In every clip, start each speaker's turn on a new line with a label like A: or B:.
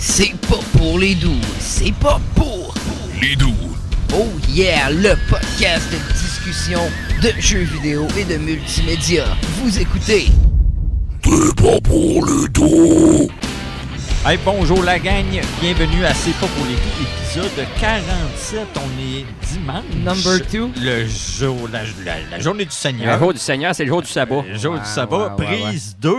A: C'est pas pour les doux, c'est pas pour
B: les doux.
A: Oh yeah, le podcast de discussion de jeux vidéo et de multimédia. Vous écoutez
B: C'est pas pour les doux.
C: Hey, bonjour la gang, bienvenue à C'est pas pour les doux, épisode 47, on est dimanche.
A: Number 2.
C: Le jour, la journée du Seigneur.
D: Le jour du Seigneur, c'est le jour du sabbat.
C: Le jour du sabbat, prise 2,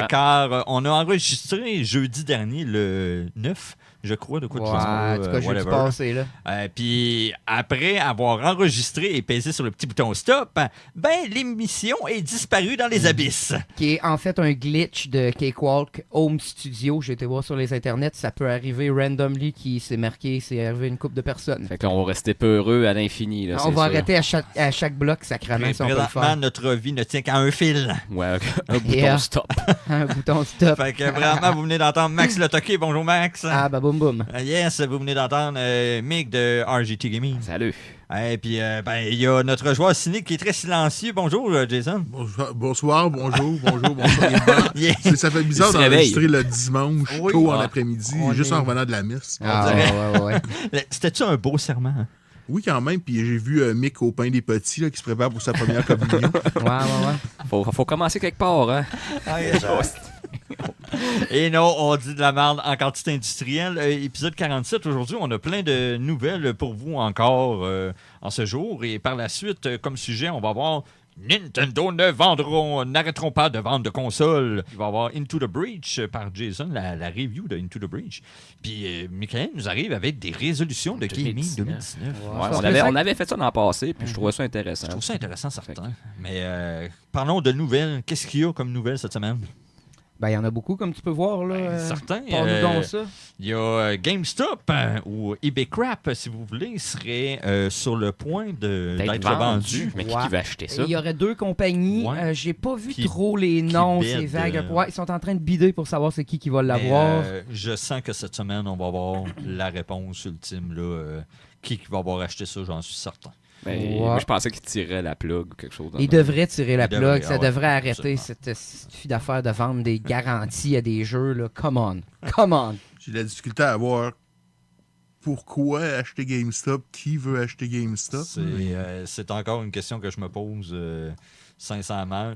C: car on a enregistré jeudi dernier, le 9, je crois, de quoi de
A: en tout cas, jeudi passé, là.
C: Puis après avoir enregistré et pesé sur le petit bouton stop, ben l'émission est disparue dans les abysses.
A: Qui est en fait un glitch de Cakewalk Home Studio. J'ai été voir sur les internets, ça peut arriver randomly qui s'est marqué, c'est arrivé une couple de personnes.
D: Fait que là, on va rester peureux à l'infini. Là,
A: on va arrêter à chaque bloc, sacrément, si on peut le faire.
C: Notre vie ne tient qu'à un fil.
D: Ouais, un bouton stop.
A: Un bouton stop.
C: Fait que vraiment, vous venez d'entendre Max Le Toqué. Bonjour Max.
A: Ah, bah boum boum.
C: Yes, vous venez d'entendre Mick de RGT Gaming.
D: Salut.
C: Et puis, il y a notre joueur cynique qui est très silencieux. Bonjour, Jason.
E: Bonsoir, bonjour.
C: Yeah.
E: Ça fait bizarre d'enregistrer le dimanche tôt en après-midi, juste en revenant de la messe.
A: Ouais.
C: C'était-tu un beau serment? Hein?
E: Oui, quand même. Puis j'ai vu Mick au pain des petits là, qui se prépare pour sa première communion.
A: Ouais.
D: Faut commencer quelque part, hein?
C: Et non, on dit de la merde en quantité industrielle. Épisode 47, aujourd'hui, on a plein de nouvelles pour vous encore en ce jour. Et par la suite, comme sujet, on va voir Nintendo n'arrêteront pas de vendre de consoles. Il va y avoir Into the Breach par Jason, la review de Into the Breach. Puis Michael nous arrive avec des résolutions de gaming 2019.
D: Ouais, on avait fait ça dans le passé, puis je trouvais ça intéressant.
C: Je trouve ça intéressant, certain. Mais parlons de nouvelles. Qu'est-ce qu'il y a comme nouvelles cette semaine?
A: Ben, il y en a beaucoup, comme tu peux voir, là.
C: Certain.
A: Parle-nous donc ça.
C: Il y a GameStop ou eBay Crap, si vous voulez, serait sur le point d'être vendu.
D: Mais qui va acheter ça?
A: Il y aurait deux compagnies. J'ai pas vu trop les noms, ces vagues. Ouais, ils sont en train de bider pour savoir c'est qui va l'avoir.
C: Je sens que cette semaine, on va avoir la réponse ultime. Là, qui va avoir acheté ça, j'en suis certain.
D: Moi, je pensais qu'il tirait la plug ou quelque chose.
A: Il devrait tirer la plug. Ça devrait arrêter cette fille d'affaires de vendre des garanties à des jeux. Là. Come on.
E: J'ai de la difficulté à voir pourquoi acheter GameStop, qui veut acheter GameStop.
C: C'est encore une question que je me pose sincèrement.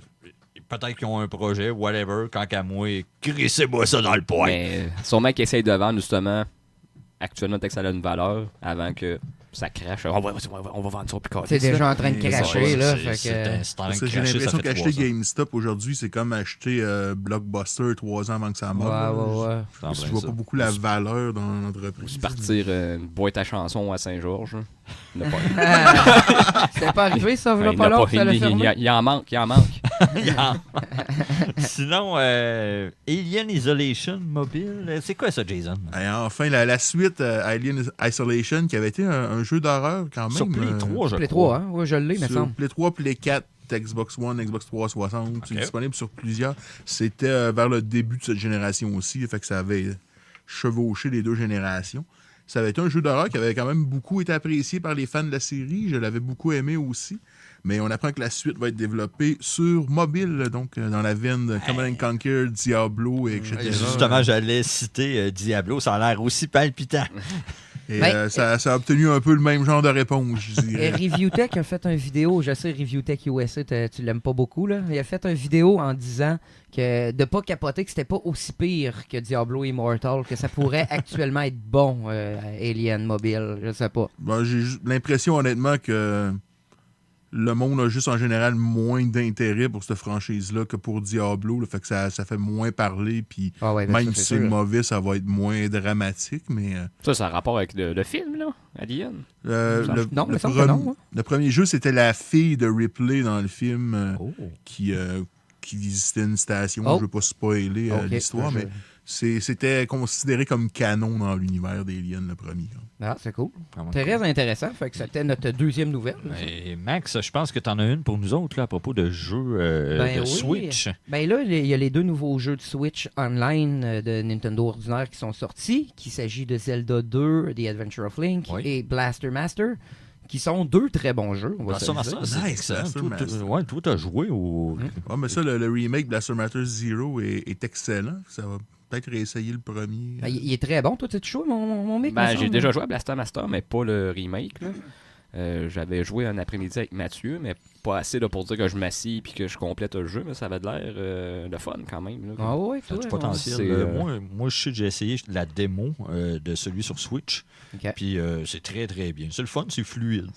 C: Peut-être qu'ils ont un projet, whatever, quand qu'à moi, crissez-moi ça dans le poing.
D: Mais sûrement qu'ils essayent de vendre justement actuellement que ça a une valeur avant que ça crache. On va vendre ça plus tard.
A: C'est déjà en train de cracher, là.
E: J'ai l'impression qu'acheter GameStop aujourd'hui, c'est comme acheter Blockbuster 3 ans avant que ça meure.
A: Ouais.
E: Parce que je vois pas beaucoup la valeur dans l'entreprise.
D: Ou partir une boîte à chansons à Saint-Georges.
A: C'est pas arrivé, ça, pas long, ça l'a fermé.
D: Il en manque.
C: Sinon, Alien Isolation Mobile, c'est quoi ça, Jason?
E: Et enfin, la suite Alien Isolation, qui avait été un jeu d'horreur quand même.
C: Sur Play 3, je
A: Play
C: crois.
A: 3, hein? Oui, je l'ai, me semble.
E: Play 3, Play 4, Xbox One, Xbox 360. C'est disponible sur plusieurs. C'était vers le début de cette génération aussi, fait que ça avait chevauché les deux générations. Ça avait été un jeu d'horreur qui avait quand même beaucoup été apprécié par les fans de la série. Je l'avais beaucoup aimé aussi. Mais on apprend que la suite va être développée sur mobile, donc dans la veine de Command & Conquer, Diablo, etc.
C: Justement, j'allais citer Diablo. Ça a l'air aussi palpitant.
E: Et ça a obtenu un peu le même genre de réponse, je dirais.
A: ReviewTech a fait une vidéo, je sais, ReviewTech USA, tu l'aimes pas beaucoup, là. Il a fait une vidéo en disant que de pas capoter que c'était pas aussi pire que Diablo Immortal, que ça pourrait actuellement être bon, Alien Mobile, je sais pas.
E: J'ai l'impression, honnêtement, que le monde a juste en général moins d'intérêt pour cette franchise-là que pour Diablo. Là, fait que ça fait moins parler. Puis même si c'est mauvais, ça va être moins dramatique. Mais
D: ça a rapport avec le film, là, Alien?
E: Le premier jeu, c'était la fille de Ripley dans le film qui visitait une station. Je ne veux pas spoiler l'histoire, mais c'était considéré comme canon dans l'univers d'Alien, le premier.
A: Ah, c'est cool. Très intéressant. Fait que c'était notre deuxième nouvelle.
C: Et Max, je pense que tu en as une pour nous autres là, à propos de jeux Switch.
A: Ben là, il y a les deux nouveaux jeux de Switch online de Nintendo ordinaire qui sont sortis, qu'il s'agit de Zelda 2, The Adventure of Link et Blaster Master, qui sont deux très bons jeux. On va
C: ça, c'est excellent. Toi, t'as joué au...
E: mais ça, le remake Blaster Master Zero est excellent. Ça va peut-être réessayer le premier.
A: Ben, il est très bon, toi, tu chaud, mon mec?
D: Ben, j'ai déjà joué à Blaster Master, mais pas le remake. Là. J'avais joué un après-midi avec Mathieu, mais pas assez là, pour dire que je m'assis et que je complète le jeu, mais ça avait de l'air le fun quand même. Là.
A: Ah ouais,
C: Ça a
A: toi,
C: du potentiel.
D: c'est,
C: Moi, je sais que j'ai essayé la démo de celui sur Switch.
A: Ok.
C: Puis c'est très, très bien. C'est le fun, c'est fluide.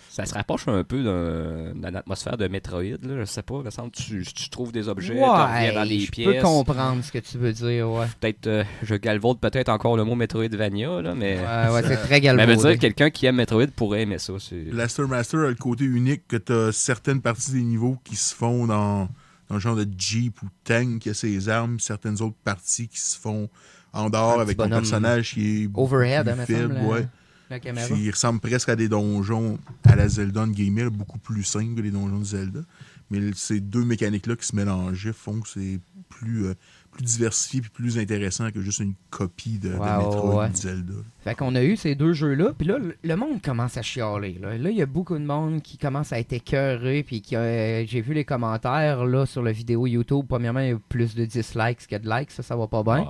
D: Ça se rapproche un peu d'une atmosphère de Metroid. Là. Je sais pas, il me semble que tu trouves des objets, tu reviens dans les
A: je
D: pièces.
A: peux comprendre ce que tu veux dire, ouais.
D: Peut-être, je galvaude peut-être encore le mot Metroidvania, là, mais...
A: Ouais, c'est très
D: Mais
A: galvaudé.
D: veut dire quelqu'un qui aime Metroid pourrait aimer ça.
E: Blaster Master a le côté unique que tu as certaines parties des niveaux qui se font dans un genre de Jeep ou Tank qui a ses armes, certaines autres parties qui se font en dehors
A: Un
E: avec
A: petit
E: ton
A: bonhomme
E: personnage qui est
A: overhead,
E: plus
A: hein, me
E: faible.
A: semble,
E: Ouais.
A: la caméra.
E: Puis il ressemble presque à des donjons à la Zelda en guillemets, beaucoup plus simples que les donjons de Zelda. Mais ces deux mécaniques-là qui se mélangeaient font que c'est plus diversifié et plus intéressant que juste une copie de Metroid ou de Zelda.
A: Fait qu'on a eu ces deux jeux-là, puis là, le monde commence à chialer. Là, il y a beaucoup de monde qui commence à être écœuré, puis j'ai vu les commentaires là sur la vidéo YouTube. Premièrement, il y a plus de dislikes que de likes, ça va pas bien.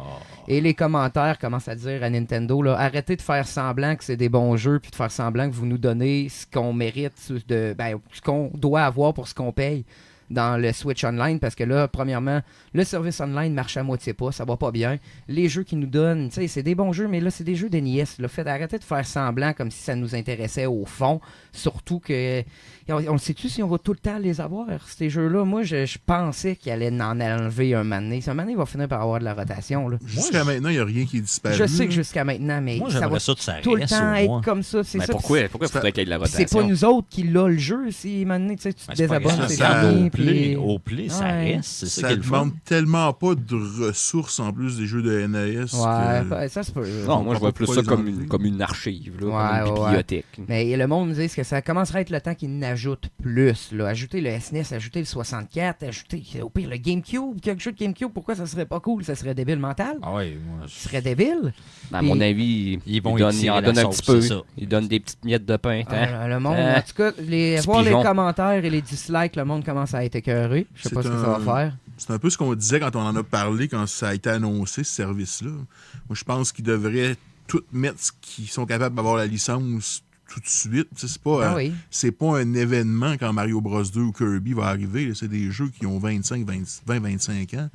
A: Et les commentaires commencent à dire à Nintendo, là, arrêtez de faire semblant que c'est des bons jeux, puis de faire semblant que vous nous donnez ce qu'on mérite, ce qu'on doit avoir pour ce qu'on paye dans le Switch Online, parce que là, premièrement, le service online marche à moitié pas, ça va pas bien. Les jeux qu'ils nous donnent, tu sais, c'est des bons jeux, mais là, c'est des jeux NES. Arrêtez de faire semblant comme si ça nous intéressait au fond, surtout que... On le sait-tu si on va tout le temps les avoir, ces jeux-là? Moi, je pensais qu'il allait en enlever un moment donné. Un moment donné, il va finir par avoir de la rotation. Là.
E: Jusqu'à maintenant, il n'y a rien qui est disparu.
A: Je sais que jusqu'à maintenant, mais
C: Moi,
A: ça va
C: j'aimerais ça que ça
A: tout le
C: reste,
A: temps
C: au
A: être
C: moins.
A: comme ça. C'est
D: Mais
A: ça
D: pourquoi il faudrait qu'il y ait de la
A: c'est
D: rotation?
A: pas nous autres qui l'a le jeu. Si, maintenant, tu te
C: Ben, c'est pas
A: désabonnes,
C: grave,
A: c'est
E: ça-
A: fini.
C: Au play, ça
A: Ouais.
C: reste. C'est ça
E: Ça
C: qui est le fun.
E: demande tellement pas de ressources en plus des jeux de NES.
A: Ouais,
E: que...
A: ça se peut.
D: Non, moi je vois plus
E: Pourquoi
D: ça
E: les enlever?
D: comme une archive, là,
A: Ouais,
D: comme une
A: ouais.
D: bibliothèque.
A: Mais le monde dit que ça commencerait à être le temps qu'ils n'ajoutent plus. Là. Ajouter le SNES, ajouter le 64, ajouter au pire le GameCube. Quelque chose de GameCube, pourquoi ça serait pas cool? Ça serait débile mental?
C: Ah ouais, moi,
A: Ça serait débile?
D: À mon avis,
C: Ils vont
D: il
C: étirer
D: en
C: la
D: donne un
C: sauce,
D: petit peu.
C: c'est ça.
D: Il donne des petites miettes de pain. hein.
A: Le monde,
D: Hein?
A: en tout cas,
D: Petit
A: voir les
D: pigeon.
A: commentaires et les dislikes, le monde commence à être écœuré. Je sais
E: C'est
A: pas ce que ça va faire.
E: C'est un peu ce qu'on disait quand on en a parlé, quand ça a été annoncé, ce service-là. Moi, je pense qu'ils devraient tout mettre ce qu'ils sont capables d'avoir la licence tout de suite. Tu sais, C'est pas,
A: Ah oui.
E: c'est pas un événement quand Mario Bros 2 ou Kirby va arriver. là. C'est des jeux qui ont 20-25 ans.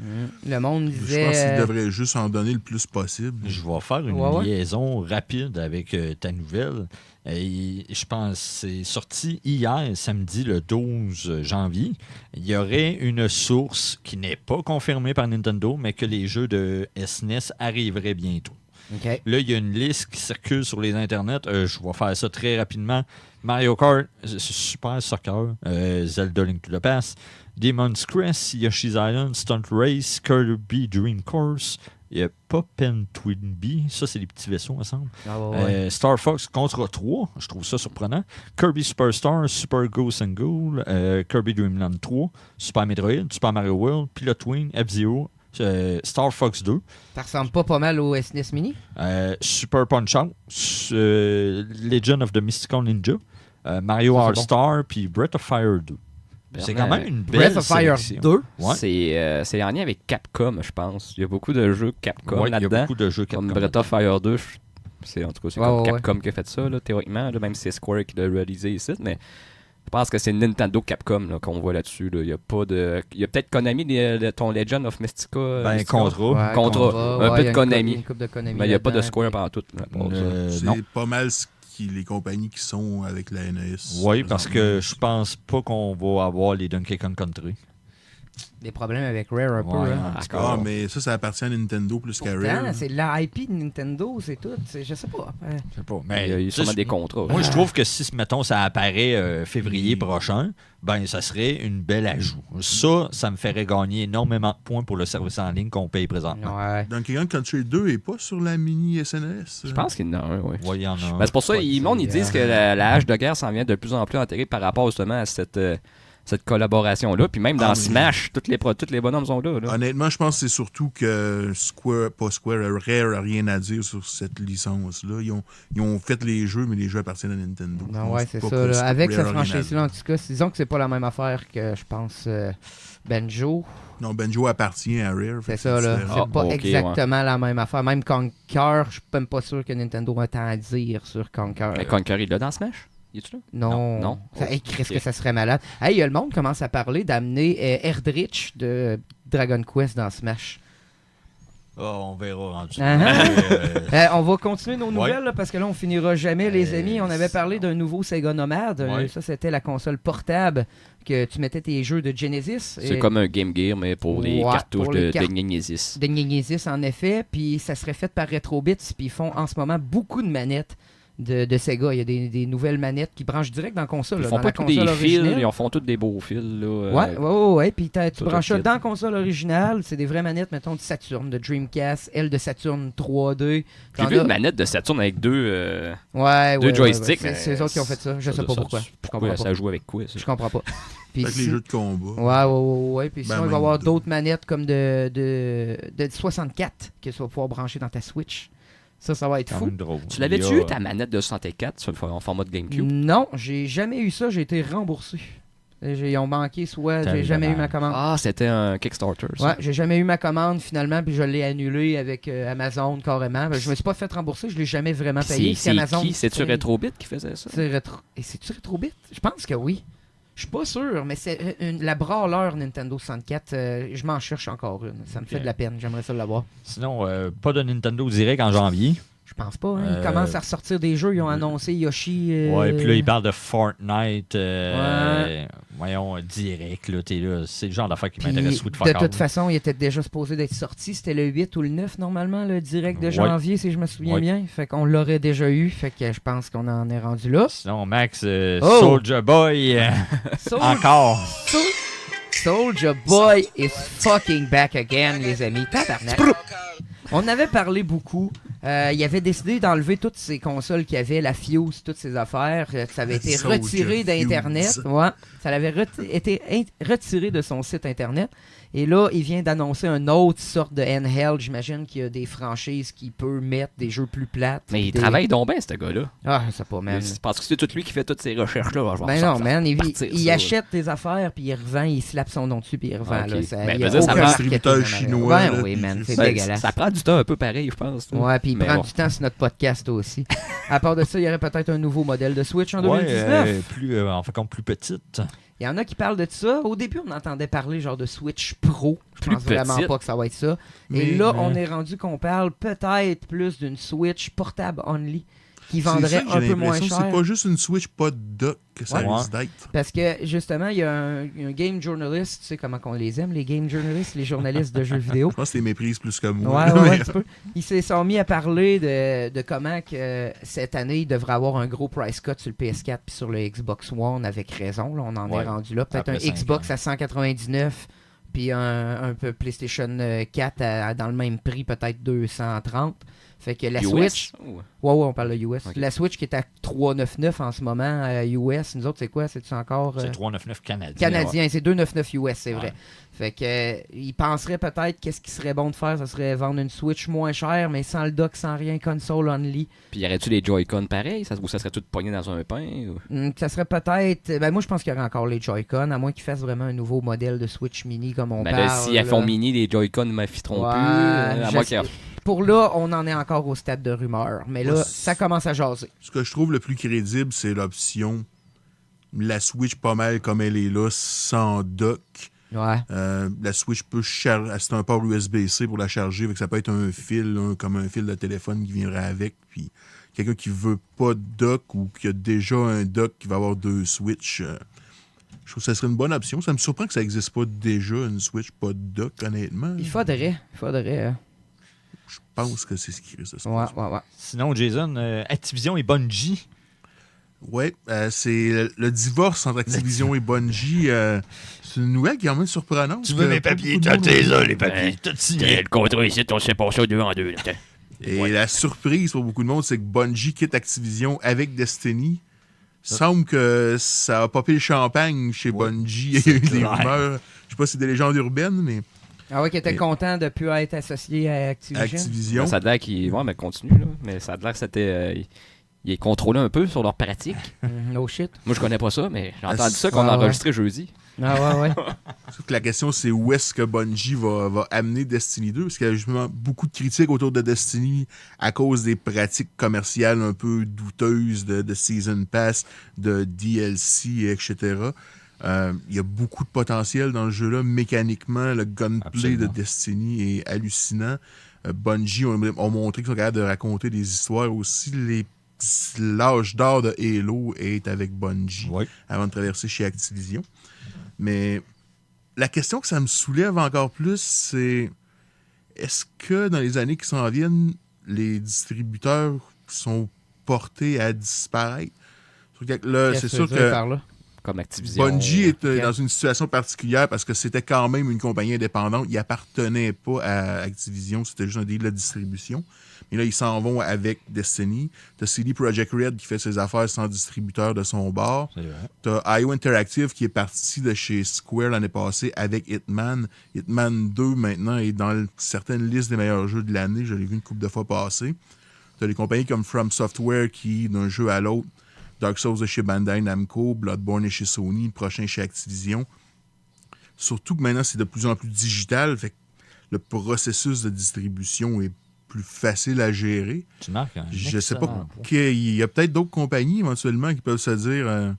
A: Le monde
E: Je
A: disait...
E: pense qu'ils devraient juste en donner le plus possible.
C: Je vais faire une
A: Ouais, ouais.
C: liaison rapide avec ta nouvelle. Je pense que c'est sorti hier, samedi, le 12 janvier. Il y aurait une source qui n'est pas confirmée par Nintendo, mais que les jeux de SNES arriveraient bientôt.
A: OK.
C: Là, il y a une liste qui circule sur les internets. Je vais faire ça très rapidement. Mario Kart, Super Soccer, Zelda Link to the Past, Demon's Crest, Yoshi's Island, Stunt Race, Kirby Dream Course. Il n'y a pas Pen Twinbee. Ça, c'est les petits vaisseaux, il me semble.
A: Ah ouais.
C: Star Fox Contra 3. Je trouve ça surprenant. Kirby Superstar, Super Ghost and Ghoul, Kirby Dream Land 3, Super Metroid, Super Mario World, Pilot Wing, F-Zero, Star Fox 2,
A: Ça ressemble pas mal au SNES Mini?
C: Super Punch-Out, Legend of the Mystical Ninja, Mario
A: Ça, c'est
C: All-Star, puis Breath of Fire 2. C'est quand même une belle
A: Breath of Fire
C: sélection.
A: 2?
C: Ouais.
D: C'est en lien avec Capcom, je pense. Il y a beaucoup de jeux Capcom
C: Ouais, il y a
D: là-dedans.
C: beaucoup de jeux Capcom.
D: Comme Breath of Fire 2, en tout cas, c'est
A: Ouais,
D: comme
A: ouais,
D: Capcom qui a fait ça, là, théoriquement, là, même si c'est Square qui l'a réalisé ici, mais je pense que c'est Nintendo Capcom là, qu'on voit là-dessus. Là. Il y a pas de. Il y a peut-être Konami, ton Legend of Mystica.
C: Ben,
D: Mystica.
C: Contra.
A: Ouais,
D: Contra. Un peu
A: il y
D: de
A: a
D: Konami.
A: une couple de Konami
D: Mais il n'y a pas de
A: là-dedans,
D: Square
A: puis-
D: pendant tout. Là, pour ça.
E: C'est
C: Non.
E: pas mal les compagnies qui sont avec la NES.
C: Oui, parce que je pense pas qu'on va avoir les Donkey Kong Country.
A: Des problèmes avec Rare un peu.
C: Ouais,
A: hein.
E: Ah, mais ça appartient à Nintendo plus qu'à
A: Pourtant,
E: Rare.
A: c'est l'IP de Nintendo, c'est tout. Je sais pas.
C: Je sais pas.
D: Il
C: Mais
D: y a eu sûrement
C: tu sais,
D: des contrats.
C: moi, je trouve que si, mettons, ça apparaît février prochain, ben, ça serait une belle ajout. Ça me ferait gagner énormément de points pour le service en ligne qu'on paye présentement.
A: Ouais.
E: Donkey Kong Country 2 est pas sur la mini SNES.
D: Je pense qu'il y en a un, oui.
C: Ouais, il y en a un.
D: Ben, c'est pour ça
A: Ouais,
D: ils disent que la hache de guerre s'en vient de plus en plus intégrée par rapport justement à cette collaboration-là. Puis même dans
E: mais-
D: Smash, tous les bonhommes sont là.
E: Honnêtement, je pense que c'est surtout que Rare a rien à dire sur cette licence-là. Ils ont fait les jeux, mais les jeux appartiennent à Nintendo. Je
A: Non,
E: pense
A: ouais,
E: pas
A: c'est
E: que
A: ça. Là. Avec
E: Rare
A: cette
E: a rien à dire.
A: franchise-là, en tout cas, disons que c'est pas la même affaire que, je pense, Banjo.
E: Non, Banjo appartient à Rare.
A: C'est
E: fait
A: ça,
E: que
A: là.
E: différent.
A: C'est pas
D: ok,
A: exactement la même affaire. Même Conker, je suis même pas sûr que Nintendo a tant à dire sur Conker.
D: Mais Conker, il est là dans Smash? Il est-tu là?
A: Non.
D: Non.
A: Hey, Chris,
D: Ok.
A: que ça serait malade. Hey, le monde commence à parler d'amener Erdrich de Dragon Quest dans Smash.
C: On verra rendu.
A: On va continuer nos nouvelles là, parce que là, on finira jamais, les amis. On avait parlé d'un nouveau Sega Nomad.
C: Ouais.
A: Ça, c'était la console portable que tu mettais tes jeux de Genesis.
D: C'est comme un Game Gear, mais pour les
A: Ouais,
D: cartouches
A: pour les
D: de
A: cartes-
D: Genesis.
A: de Genesis, en effet. Puis ça serait fait par Retrobits. Puis ils font en ce moment beaucoup de manettes de Sega. Il y a des nouvelles manettes qui branchent direct dans la console.
D: Ils
A: là,
D: font
A: dans
D: pas
A: la
D: tous des
A: console
D: fils,
A: originelle.
D: ils en font tous des beaux fils. Là,
A: Ouais. Puis tu
D: tout
A: branches ça
D: le kit.
A: dans la console originale. C'est des vraies manettes, mettons, de Saturn, de Dreamcast, elle de Saturn 3D.
D: J'ai
A: T'en
D: vu
A: as-
D: une manette de Saturn avec deux
A: Ouais,
D: joysticks.
A: ouais. C'est eux autres qui ont fait ça. Je sais pas pourquoi. Je comprends pas.
D: Ça joue avec quoi, ça?
A: Je comprends pas. Puis
E: Fait que les
A: si-
E: jeux de combat.
A: Ouais. Puis sinon, il va y
E: même
A: avoir
E: deux.
A: d'autres manettes comme de 64 que tu vas pouvoir brancher dans ta Switch. Ça va être
C: Quand
A: fou.
C: même drôle.
D: Tu l'avais-tu
C: Il y a-
D: eu, ta manette de 64 sur le format de GameCube?
A: Non, j'ai jamais eu ça. J'ai été remboursé. Ils ont manqué, soit
C: T'as
A: j'ai
C: eu
A: jamais eu
C: dommage.
A: ma commande.
D: Ah, c'était un Kickstarter, ça.
A: Ouais, j'ai jamais eu ma commande finalement, puis je l'ai annulé avec Amazon carrément. Je me suis pas fait rembourser, je l'ai jamais vraiment payé.
D: C'est
A: Amazon
D: qui? C'est-tu
A: disponible.
D: Retrobit qui faisait ça?
A: C'est-tu Retrobit? Je pense que oui. Je suis pas sûr, mais c'est la brawler Nintendo 64. Je m'en cherche encore une. Ça me fait
C: Ok.
A: de la peine. J'aimerais ça l'avoir.
C: Sinon, pas de Nintendo Direct en janvier.
A: Je pense pas. Hein. Ils commencent à ressortir des jeux. Ils ont annoncé Yoshi.
C: Ouais, puis là, ils parlent de Fortnite. Voyons, direct. Là, t'es là. C'est le genre d'affaire qui
A: Puis,
C: m'intéresse tout de
A: de
C: fuck
A: toute
C: all.
A: façon, il était déjà supposé d'être sorti. C'était le 8 ou le 9 normalement, le direct de
C: Ouais.
A: janvier, si je me souviens
C: Ouais.
A: bien. Fait qu'on l'aurait déjà eu. Fait que je pense qu'on en est rendu là.
C: Sinon, Max,
A: Oh!
C: Soulja Boy, encore.
A: Soulja Boy is fucking back again, les amis. Tabarnak. On avait parlé beaucoup. Il avait décidé d'enlever toutes ces consoles qu'il y avait, la Fuse, toutes ces affaires. Ça avait été
E: Soulja
A: retiré d'Internet.
E: Fuse.
A: Ouais, ça avait été retiré de son site Internet. Et là, il vient d'annoncer une autre sorte de handheld. J'imagine qu'il y a des franchises qui peuvent mettre des jeux plus plates.
D: Mais il
A: des-
D: travaille donc bien, ce gars-là.
A: Ah, je sais pas, man.
D: Parce que c'est tout lui qui fait toutes ces recherches-là. Je vais
A: Ben
D: faire
A: non, man, il
D: partir
A: il
D: ça,
A: achète des affaires, puis il revend, il slappe son nom dessus, puis il revend.
D: Ok.
A: Là, ça,
D: Ben,
A: il y a
D: veut dire, ça
A: aucun
D: prend-
E: distributeur
A: marketing en arrière.
E: chinois,
A: Ouais,
E: là,
A: oui,
E: puis
A: man, c'est
D: Ben,
A: dégueulasse.
D: ça prend du temps un peu pareil, je pense. là.
A: Ouais, puis il
D: Mais
A: prend
D: bon.
A: du temps sur notre podcast aussi. À part de ça, il y aurait peut-être un nouveau modèle de Switch en
C: Ouais,
A: 2019.
C: en fait, comme plus petite.
A: Il y en a qui parlent de ça. Au début, on entendait parler genre de Switch Pro. Je
D: Plus
A: pense vraiment
D: petite.
A: pas que ça va être ça.
E: Mais-
A: Et là, on est rendu qu'on parle peut-être plus d'une Switch portable only qui
E: C'est
A: vendrait
E: ça que
A: un
E: j'ai
A: peu moins
E: l'impression,
A: cher.
E: c'est pas juste une Switch, pas de dock que ça
C: Ouais.
E: risque d'être.
A: Parce que justement, il y a un game journalist, tu sais comment qu'on les aime, les game journalists, les journalistes de jeux vidéo.
E: Je pense que tu les méprises plus que moi.
A: Ouais,
E: mais-
A: un petit peu. Ils se sont mis à parler de comment que cette année, il devrait avoir un gros price cut sur le PS4 puis sur le Xbox One avec raison. Là, on en
C: Ouais.
A: est rendu là. Peut-être
C: Après
A: un
C: 5
A: Xbox
C: ans.
A: à 199 puis un peu PlayStation 4 dans le même prix, peut-être 230. Fait que la
D: US?
A: Switch...
D: Oh.
A: Ouais, ouais, on parle de US.
D: Ok.
A: La Switch qui est à 399 en ce moment, US. Nous autres, c'est quoi? C'est-tu encore...
C: C'est 399 canadien.
A: Canadien, c'est 2,99 US, c'est vrai.
C: Ouais.
A: Fait que il penserait peut-être qu'est-ce qui serait bon de faire, ça serait vendre une Switch moins chère, mais sans le dock, sans rien, console only.
D: Puis y aurait-tu les Joy-Con pareil? Ou ça serait tout pogné dans un pain? Ou...
A: Ça serait peut-être. Ben moi je pense qu'il y aurait encore les Joy-Con, à moins qu'ils fassent vraiment un nouveau modèle de Switch mini comme on
D: Ben
A: parle.
D: là, si elles
A: là.
D: font mini, les Joy-Con ne m'affiteront
A: Ouais,
D: plus. À
A: je
D: moins
A: sais.
D: qu'il y a-
A: Pour là, on en est encore au stade de rumeur. Mais là,
E: Ouais,
A: ça commence à jaser.
E: Ce que je trouve le plus crédible, c'est l'option la Switch pas mal comme elle est là, sans dock.
A: Ouais.
E: La Switch peut charger. C'est un port USB-C pour la charger. Fait que ça peut être un fil, comme un fil de téléphone qui viendrait avec. Puis quelqu'un qui veut pas de dock ou qui a déjà un dock qui va avoir deux Switch. Je trouve que ça serait une bonne option. Ça me surprend que ça n'existe pas déjà, une Switch pas de dock, honnêtement.
A: Il faudrait. Hein.
E: Je pense que c'est ce qui risque de se
A: Ouais,
E: passer.
A: ouais, ouais.
C: Sinon, Jason, Activision et Bungie.
E: Ouais, c'est le divorce entre Activision et Bungie. C'est une nouvelle qui est quand même surprenante.
B: Tu veux
E: que
B: mes
E: pas
B: papiers?
E: beaucoup de
B: T'as
E: monde-
B: tes là, les papiers. Tout
C: Tiens,
B: signé.
C: le contrat ici, on s'est passé au 2 en 2.
E: Et la surprise pour beaucoup de monde, c'est que Bungie quitte Activision avec Destiny. semble que ça a popé le champagne chez Bungie. Il y a eu des rumeurs. Je sais pas si c'est des légendes urbaines, mais...
A: Ah ouais, qui était content de ne plus être associé à Activision.
D: Ben, ça a l'air qu'il... Ouais, mais continue, là. Mais ça a l'air que c'était... Il est contrôlé un peu sur leur pratique.
A: No shit.
D: Moi, je connais pas ça, mais j'ai entendu ça qu'on a enregistré jeudi.
A: Ah ouais.
E: Sauf que la question, c'est où est-ce que Bungie va amener Destiny 2? Parce qu'il y a justement beaucoup de critiques autour de Destiny à cause des pratiques commerciales un peu douteuses de Season Pass, de DLC, etc. Il y a beaucoup de potentiel dans le jeu-là. Mécaniquement, le gunplay de Destiny est hallucinant. Bungie ont montré qu'ils sont capables de raconter des histoires aussi. L'âge d'or de Halo est avec Bungie avant de traverser chez Activision. Mais la question que ça me soulève encore plus, c'est est-ce que dans les années qui s'en viennent, les distributeurs sont portés à disparaître? Là, c'est sûr que
D: comme Activision.
E: Bungie est dans une situation particulière parce que c'était quand même une compagnie indépendante. Il appartenait pas à Activision, c'était juste un deal de distribution. Mais là, ils s'en vont avec Destiny. T'as CD Projekt Red qui fait ses affaires sans distributeur de son bord. T'as IO Interactive qui est parti de chez Square l'année passée avec Hitman. Hitman 2, maintenant, est dans certaines listes des meilleurs jeux de l'année. Je l'ai vu une couple de fois passer. T'as des compagnies comme From Software qui, d'un jeu à l'autre, Dark Souls est chez Bandai Namco, Bloodborne est chez Sony, le prochain chez Activision. Surtout que maintenant, c'est de plus en plus digital. Fait que le processus de distribution est plus facile à gérer.
C: Tu marques un
E: Je sais pas. Il y a peut-être d'autres compagnies éventuellement qui peuvent se dire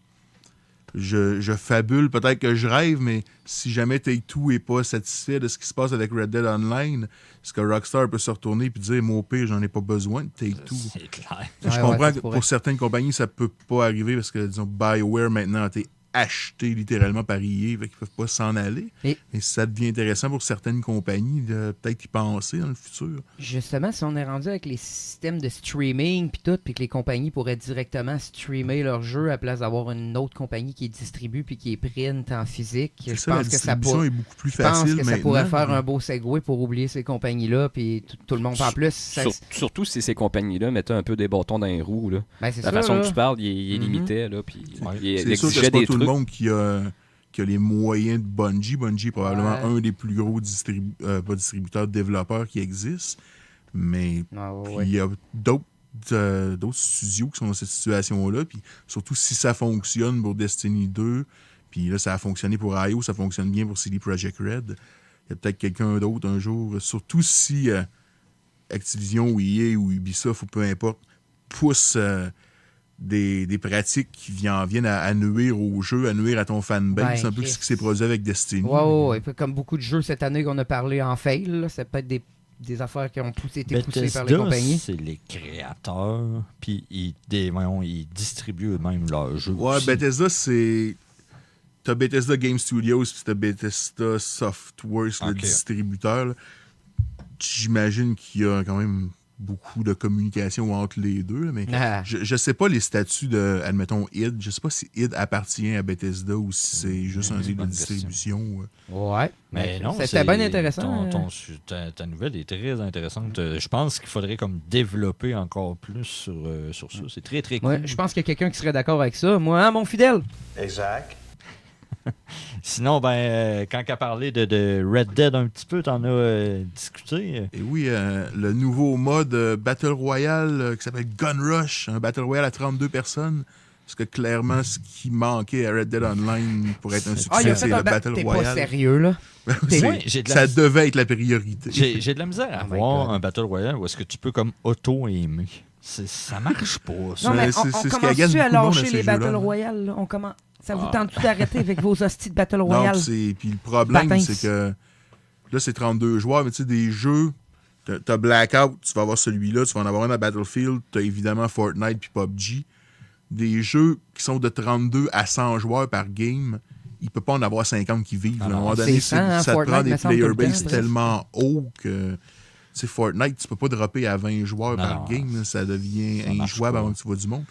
E: je fabule, peut-être que je rêve, mais si jamais Take-Two n'est pas satisfait de ce qui se passe avec Red Dead Online, est-ce que Rockstar peut se retourner et dire moi au pire, j'en ai pas besoin de Take-Two?
C: C'est clair.
E: Je comprends que pour certaines compagnies, ça peut pas arriver parce que, disons, BioWare maintenant a été acheté littéralement par EA, fait qu'ils peuvent pas s'en aller. Mais ça devient intéressant pour certaines compagnies de peut-être y penser dans le futur.
A: Justement, si on est rendu avec les systèmes de streaming puis tout, puis que les compagnies pourraient directement streamer leur jeu à la place d'avoir une autre compagnie qui distribue puis qui est print en physique, je pense que ça pourrait,
E: est beaucoup plus facile
A: ça pourrait faire un beau segue pour oublier ces compagnies-là puis tout le monde en plus.
D: Surtout si ces compagnies-là mettaient un peu des bâtons dans les roues. Là.
A: Ben, c'est
D: la
A: ça,
D: façon
A: là.
D: que tu parles, il est limité. Là, puis
E: c'est sûr que c'est pas tout le monde qui a les moyens de Bungie. Bungie est probablement un des plus gros pas distributeurs, développeurs qui existent. Mais il y a d'autres studios qui sont dans cette situation-là. Puis surtout si ça fonctionne pour Destiny 2, puis là, ça a fonctionné pour IO, ça fonctionne bien pour CD Projekt Red. Il y a peut-être quelqu'un d'autre un jour, surtout si Activision ou EA ou Ubisoft ou peu importe pousse des pratiques qui viennent à nuire au jeu, à nuire à ton fanbase. C'est un peu ce qui s'est produit avec Destiny.
A: Ouais. Comme beaucoup de jeux cette année qu'on a parlé en fail, là, ça peut être des affaires qui ont été poussées par les compagnies.
C: C'est les créateurs, puis ils distribuent eux-mêmes leurs jeux.
E: Ouais, aussi. Bethesda, c'est... T'as Bethesda Game Studios, puis t'as Bethesda Softworks, le distributeur. Là. J'imagine qu'il y a quand même beaucoup de communication entre les deux, là, mais je sais pas les statuts de, admettons, id. Je sais pas si id appartient à Bethesda ou si c'est juste un deal de distribution.
A: Ouais.
C: Mais non,
A: c'était bien intéressant.
C: Ta nouvelle est très intéressante. Je pense qu'il faudrait comme développer encore plus sur ça. C'est très, très cool.
A: Ouais, je pense qu'il y a quelqu'un qui serait d'accord avec ça. Moi, hein, mon fidèle?
F: Exact.
C: Sinon, quand tu as parlé de Red Dead un petit peu, t'en as discuté.
E: Et oui, le nouveau mode Battle Royale qui s'appelle Gun Rush, un Battle Royale à 32 personnes. Parce que clairement, ce qui manquait à Red Dead Online pour être un succès, c'est le Battle Royale.
A: T'es pas sérieux, là?
E: Ça devait être la priorité.
C: J'ai de la misère à voir un Battle Royale où est-ce que tu peux comme auto-aimer. Ça marche pas. Ça.
A: Non, mais on commence-tu à lâcher les Battle Royale? Là? Ça vous tente-tu d'arrêter avec vos hosties de Battle Royale?
E: Non, puis le problème, c'est que là, c'est 32 joueurs, mais tu sais, des jeux, t'as Blackout, tu vas avoir celui-là, tu vas en avoir un à Battlefield, t'as évidemment Fortnite puis PUBG. Des jeux qui sont de 32 à 100 joueurs par game, il peut pas en avoir 50 qui vivent. À un moment donné, ça te prend des player base tellement haut que... Tu sais, Fortnite, tu peux pas dropper à 20 joueurs par game, là, ça devient injouable avant que tu vois du monde.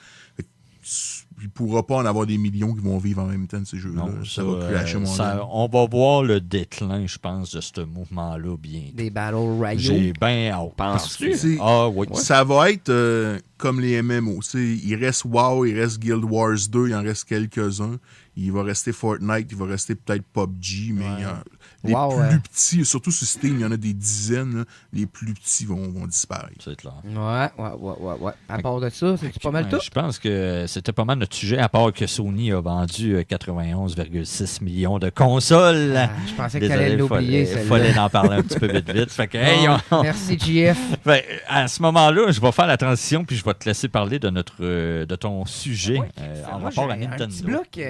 E: Il ne pourra pas en avoir des millions qui vont vivre en même temps de ces jeux-là.
C: Non,
E: ça va crasher
C: on va voir le déclin, je pense, de ce mouvement-là bientôt.
A: Des Battle Royale.
C: J'ai bien hâte.
D: Penses-tu?
C: Ah oui.
E: Ça va être comme les MMO. Il reste WoW, il reste Guild Wars 2, il en reste quelques-uns. Il va rester Fortnite, il va rester peut-être PUBG, mais les plus petits, surtout sur Steam, il y en a des dizaines, là, les plus petits vont disparaître.
C: C'est clair.
A: Ouais. À part de ça, c'est pas mal tout?
C: Je pense que c'était pas mal notre sujet, à part que Sony a vendu 91,6 millions de consoles.
A: Je pensais que t'allais l'oublier,
C: il fallait en parler un petit peu vite. Fait que,
A: merci, JF.
C: Ben, à ce moment-là, je vais faire la transition, puis je vais te laisser parler de ton sujet en rapport à Nintendo.
A: Un petit bloc,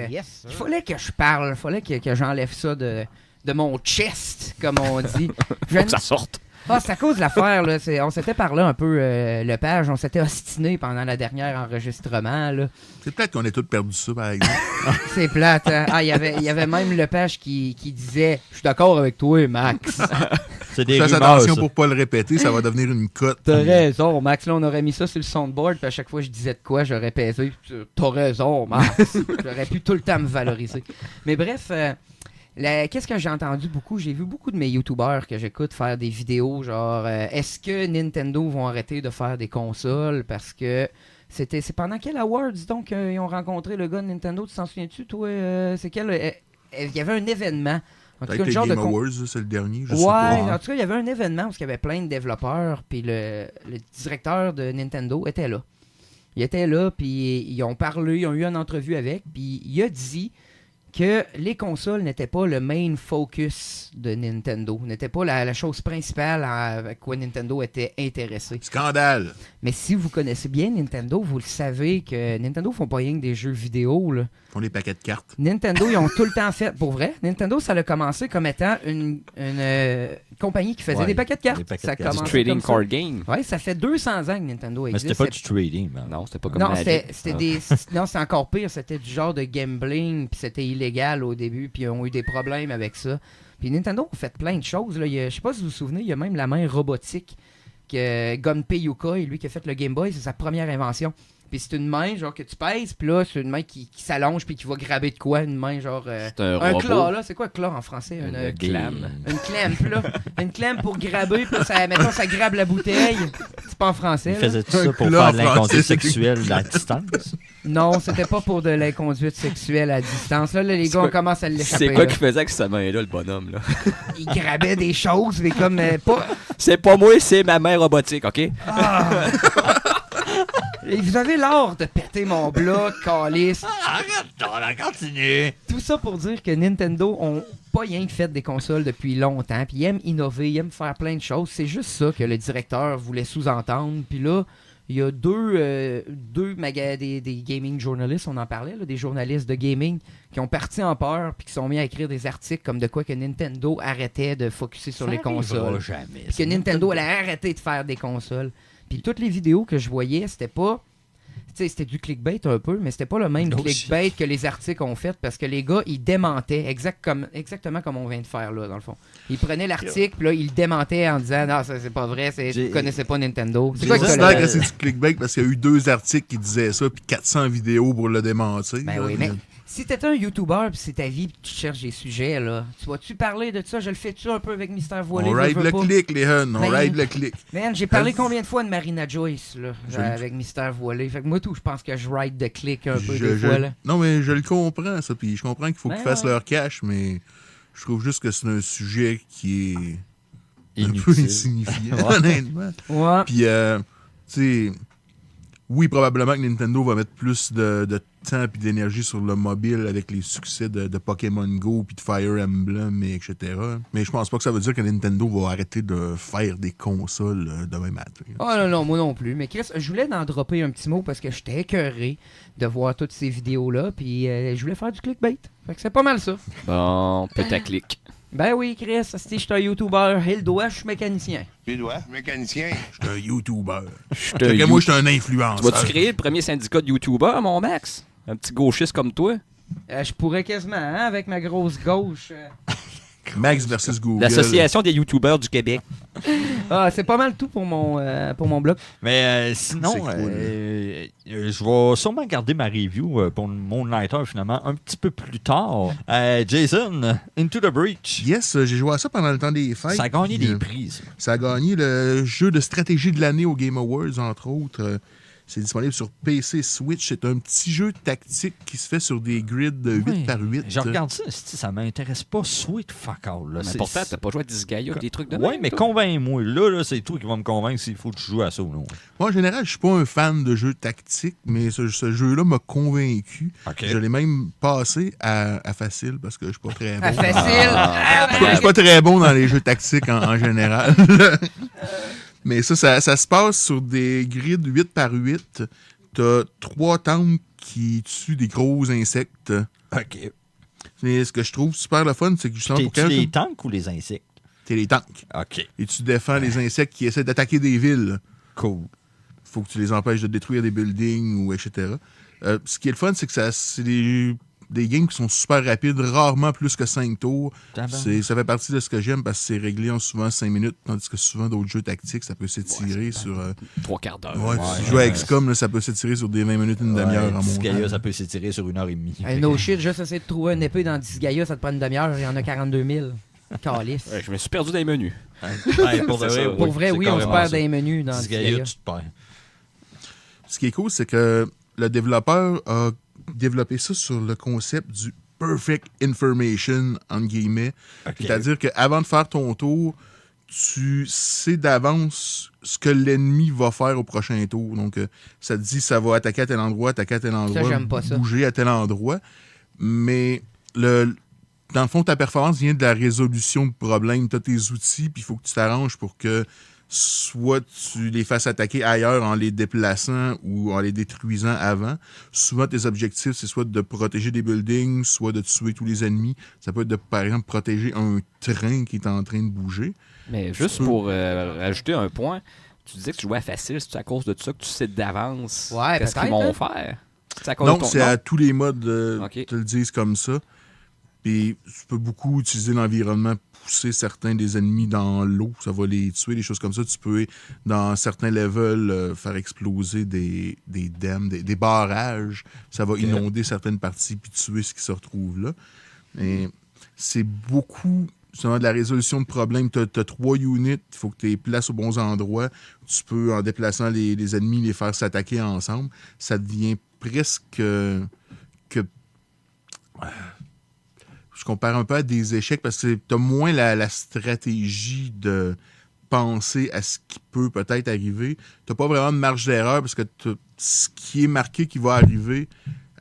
A: il fallait que je parle, il fallait que j'enlève ça de mon chest, comme on dit.
D: Faut que ça sorte.
A: C'est à cause de l'affaire, là. On s'était parlé un peu, le page, on s'était ostiné pendant la dernière enregistrement, là.
E: C'est peut-être qu'on a tous perdu ça, par exemple.
A: C'est plate, hein? Il y avait même le page qui disait « Je suis d'accord avec toi, Max. »
C: C'est des
E: Fais
C: rumeurs,
E: attention
C: ça.
E: pour pas le répéter, ça va devenir une cote.
A: T'as raison, Max. Là, on aurait mis ça sur le soundboard, puis à chaque fois que je disais de quoi, j'aurais pesé. T'as raison, Max. J'aurais pu tout le temps me valoriser. Mais bref, qu'est-ce que j'ai entendu beaucoup? J'ai vu beaucoup de mes YouTubers que j'écoute faire des vidéos genre est-ce que Nintendo vont arrêter de faire des consoles? Parce que c'est pendant quel Awards donc ils ont rencontré le gars de Nintendo? Tu t'en souviens-tu, toi? C'est quel... Il y avait un événement. En tout cas,
E: peut-être le Game Awards, c'est le dernier. Je sais
A: ouais,
E: pas.
A: en tout cas, il y avait un événement où il y avait plein de développeurs, puis le directeur de Nintendo était là. Il était là, puis ils ont parlé, ils ont eu une entrevue avec, puis il a dit que les consoles n'étaient pas le main focus de Nintendo, n'étaient pas la chose principale avec quoi Nintendo était intéressé.
E: Scandale!
A: Mais si vous connaissez bien Nintendo, vous le savez que Nintendo font pas rien que des jeux vidéo, là.
E: Ils font des paquets de cartes.
A: Nintendo, ils ont tout le temps fait... Pour vrai, Nintendo, ça a commencé comme étant une compagnie qui faisait des paquets de cartes.
C: paquets
A: Ça a
C: de cartes.
A: commencé
D: Trading
A: comme ça.
D: card game.
A: Ouais, ça fait 200 ans que Nintendo
C: Mais
A: existe.
C: c'était pas du trading, man.
D: Non, c'était pas comme
A: Non,
D: Magic.
A: non, c'est encore pire. C'était du genre de gambling, puis c'était illégal au début, puis ils ont eu des problèmes avec ça. Puis Nintendo a fait plein de choses. Là. Je sais pas si vous vous souvenez, il y a même la main robotique que Gunpei Yokoi, lui qui a fait le Game Boy, c'est sa première invention. Puis c'est une main genre que tu pèses, puis là c'est une main qui s'allonge puis qui va grabber de quoi, une main genre
D: C'est un robot.
A: claw là, c'est quoi claw en français?
D: Une clam.
A: Une clamp là, une clamp pour grabber, puis ça mettons ça grabe la bouteille. C'est pas en français.
C: Il
A: Là.
C: faisait tout ça pour
E: Là,
C: faire
E: en
C: de l'inconduite
E: français,
C: sexuelle à distance.
A: Non, c'était pas pour de l'inconduite sexuelle à distance. Là, les gars on commence à l'échapper.
D: C'est quoi
A: là.
D: qu'il faisait avec sa main-là, le bonhomme, là?
A: Il grabait des choses, mais comme pas.
D: C'est pas moi, c'est ma main robotique, OK?
A: Ah. Et vous avez l'art de péter mon bloc, calice.
C: Arrête, on continue.
A: Tout ça pour dire que Nintendo ont pas rien que fait des consoles depuis longtemps, puis ils aiment innover, ils aiment faire plein de choses. C'est juste ça que le directeur voulait sous-entendre. Puis là, il y a des gaming journalistes, on en parlait, là, des journalistes de gaming qui ont parti en peur puis qui sont mis à écrire des articles comme de quoi que Nintendo arrêtait de focusser sur les consoles.
C: Jamais.
A: Puis que Nintendo allait arrêter de faire des consoles. Puis toutes les vidéos que je voyais, c'était pas... Tu sais, c'était du clickbait un peu, mais c'était pas le même
C: No
A: clickbait que les articles ont fait parce que les gars, ils démentaient exactement comme on vient de faire là, dans le fond. Ils prenaient l'article, puis là, ils le démentaient en disant « Non, ça c'est pas vrai, vous connaissez pas Nintendo. » C'est quoi que
E: C'est
A: t'as
E: que
A: là?
E: c'est du clickbait parce qu'il y a eu 2 articles qui disaient ça, puis 400 vidéos pour le démentir.
A: Ben oui, mais si t'étais un YouTuber puis c'est ta vie puis tu cherches des sujets, là, tu vas-tu parler de ça? Je le fais-tu un peu avec Mister Voilé?
E: On ride le clic, les huns, on
A: Ben,
E: ride le clic.
A: Man, j'ai parlé combien de fois de Marina Joyce là, avec Mister Voilé? Fait que moi tout, je pense que je ride de clic un peu des fois. Là.
E: Non, mais je le comprends, ça, puis je comprends qu'il faut
A: Ben
E: qu'ils fassent
A: ouais.
E: leur cash, mais je trouve juste que c'est un sujet qui est un peu
C: Inutile.
E: insignifiant, honnêtement.
A: Ouais.
E: Puis, tu sais, oui, probablement que Nintendo va mettre plus de temps et d'énergie sur le mobile avec les succès de Pokémon Go puis de Fire Emblem, et etc. Mais je pense pas que ça veut dire que Nintendo va arrêter de faire des consoles demain matin.
A: Oh non, moi non plus. Mais Chris, je voulais en dropper un petit mot parce que j'étais écœuré de voir toutes ces vidéos-là. Puis je voulais faire du clickbait. Fait que c'est pas mal ça.
D: Bon, putaclic.
A: Ben oui, Chris, si je suis un YouTuber, il doit, je suis mécanicien.
B: Tu dois, mécanicien.
E: Je suis un YouTuber.
D: Te
E: Moi, je suis un influenceur.
D: Tu vas-tu créer le premier syndicat de YouTubers, mon Max? Un petit gauchiste comme toi?
A: Je pourrais quasiment, hein, avec ma grosse gauche.
E: Max versus Google.
D: L'Association des YouTubers du Québec.
A: Ah, c'est pas mal tout pour mon blog.
C: Mais sinon,
E: C'est cool.
C: je vais sûrement garder ma review pour Moonlighter finalement un petit peu plus tard. Jason, Into the Breach.
E: Yes, j'ai joué à ça pendant le temps des fêtes.
C: Ça a gagné
E: puis,
C: des prix. Ça.
E: Ça a gagné le jeu de stratégie de l'année au Game Awards, entre autres. C'est disponible sur PC, Switch. C'est un petit jeu tactique qui se fait sur des grids de 8 par 8.
C: Je regarde ça, ça m'intéresse pas sweet fuck all. Là.
D: Mais pourtant, t'as pas joué à Disgaea, des trucs de
C: Oui,
D: même,
C: mais
D: toi?
C: convainc-moi. Là, c'est toi qui vas me convaincre s'il faut que tu joues à ça ou non.
E: Moi, en général, je suis pas un fan de jeux tactiques, mais ce jeu-là m'a convaincu.
C: OK.
E: Je l'ai même passé à facile parce que je suis pas très bon.
A: Facile!
E: Je suis pas très bon dans les jeux tactiques en général. Mais ça se passe sur des grids 8 par 8. T'as 3 tanks qui tuent des gros insectes.
C: OK.
E: Et ce que je trouve super le fun, c'est que justement pour
C: T'es-tu les tanks ou les insectes?
E: t'es les tanks.
C: OK.
E: Et tu défends les insectes qui essaient d'attaquer des villes.
C: Cool.
E: Faut que tu les empêches de détruire des buildings ou etc. Ce qui est le fun, c'est que c'est des games qui sont super rapides, rarement plus que 5 tours. Ça fait partie de ce que j'aime parce que c'est réglé en souvent 5 minutes, tandis que souvent d'autres jeux tactiques, ça peut s'étirer sur...
D: 3 quarts d'heure.
E: Ouais, tu joues à XCOM, là, ça peut s'étirer sur des 20 minutes, une demi-heure en
C: Disgaea,
E: montant.
C: ça peut s'étirer sur 1h30.
A: No shit, juste essayer de trouver une épée dans Disgaea, ça te prend une demi-heure, il y en a 42 000. Calice.
D: Ouais, je me suis perdu dans les menus.
C: Ouais, pour de
D: C'est
C: vrai,
D: ça.
A: Pour vrai, oui, on se perd des menus dans
C: Disgaea,
A: Disgaea.
C: tu te perds.
E: Ce qui est cool, c'est que le développeur a développé ça sur le concept du perfect information, entre guillemets.
C: OK.
E: C'est-à-dire qu'avant de faire ton tour, tu sais d'avance ce que l'ennemi va faire au prochain tour. Donc, ça te dit ça va attaquer à tel endroit,
A: j'aime pas ça.
E: bouger à tel endroit. Mais dans le fond, ta performance vient de la résolution de problèmes. Tu as tes outils, puis il faut que tu t'arranges pour que soit tu les fasses attaquer ailleurs en les déplaçant ou en les détruisant avant. Souvent, tes objectifs, c'est soit de protéger des buildings, soit de tuer tous les ennemis. Ça peut être de, par exemple, protéger un train qui est en train de bouger.
D: Mais juste pour ajouter un point, tu disais que tu jouais à facile, c'est à cause de ça que tu sais d'avance
A: Ouais,
D: qu'est-ce qu'ils
A: peut-être,
D: vont
A: hein?
D: faire? C'est à cause
E: Non,
D: de ton...
E: c'est à tous les modes,
D: Ok.
E: te le disent comme ça. Puis tu peux beaucoup utiliser l'environnement, pousser certains des ennemis dans l'eau, ça va les tuer, des choses comme ça. Tu peux, dans certains levels, faire exploser des dams, des barrages. Ça va inonder certaines parties puis tuer ce qui se retrouve là. Et c'est beaucoup justement de la résolution de problèmes. Tu as 3 units, il faut que tu les places aux bons endroits. Tu peux, en déplaçant les ennemis, les faire s'attaquer ensemble. Ça devient presque que je compare un peu à des échecs parce que tu as moins la stratégie de penser à ce qui peut peut-être arriver. Tu n'as pas vraiment de marge d'erreur parce que ce qui est marqué qui va arriver,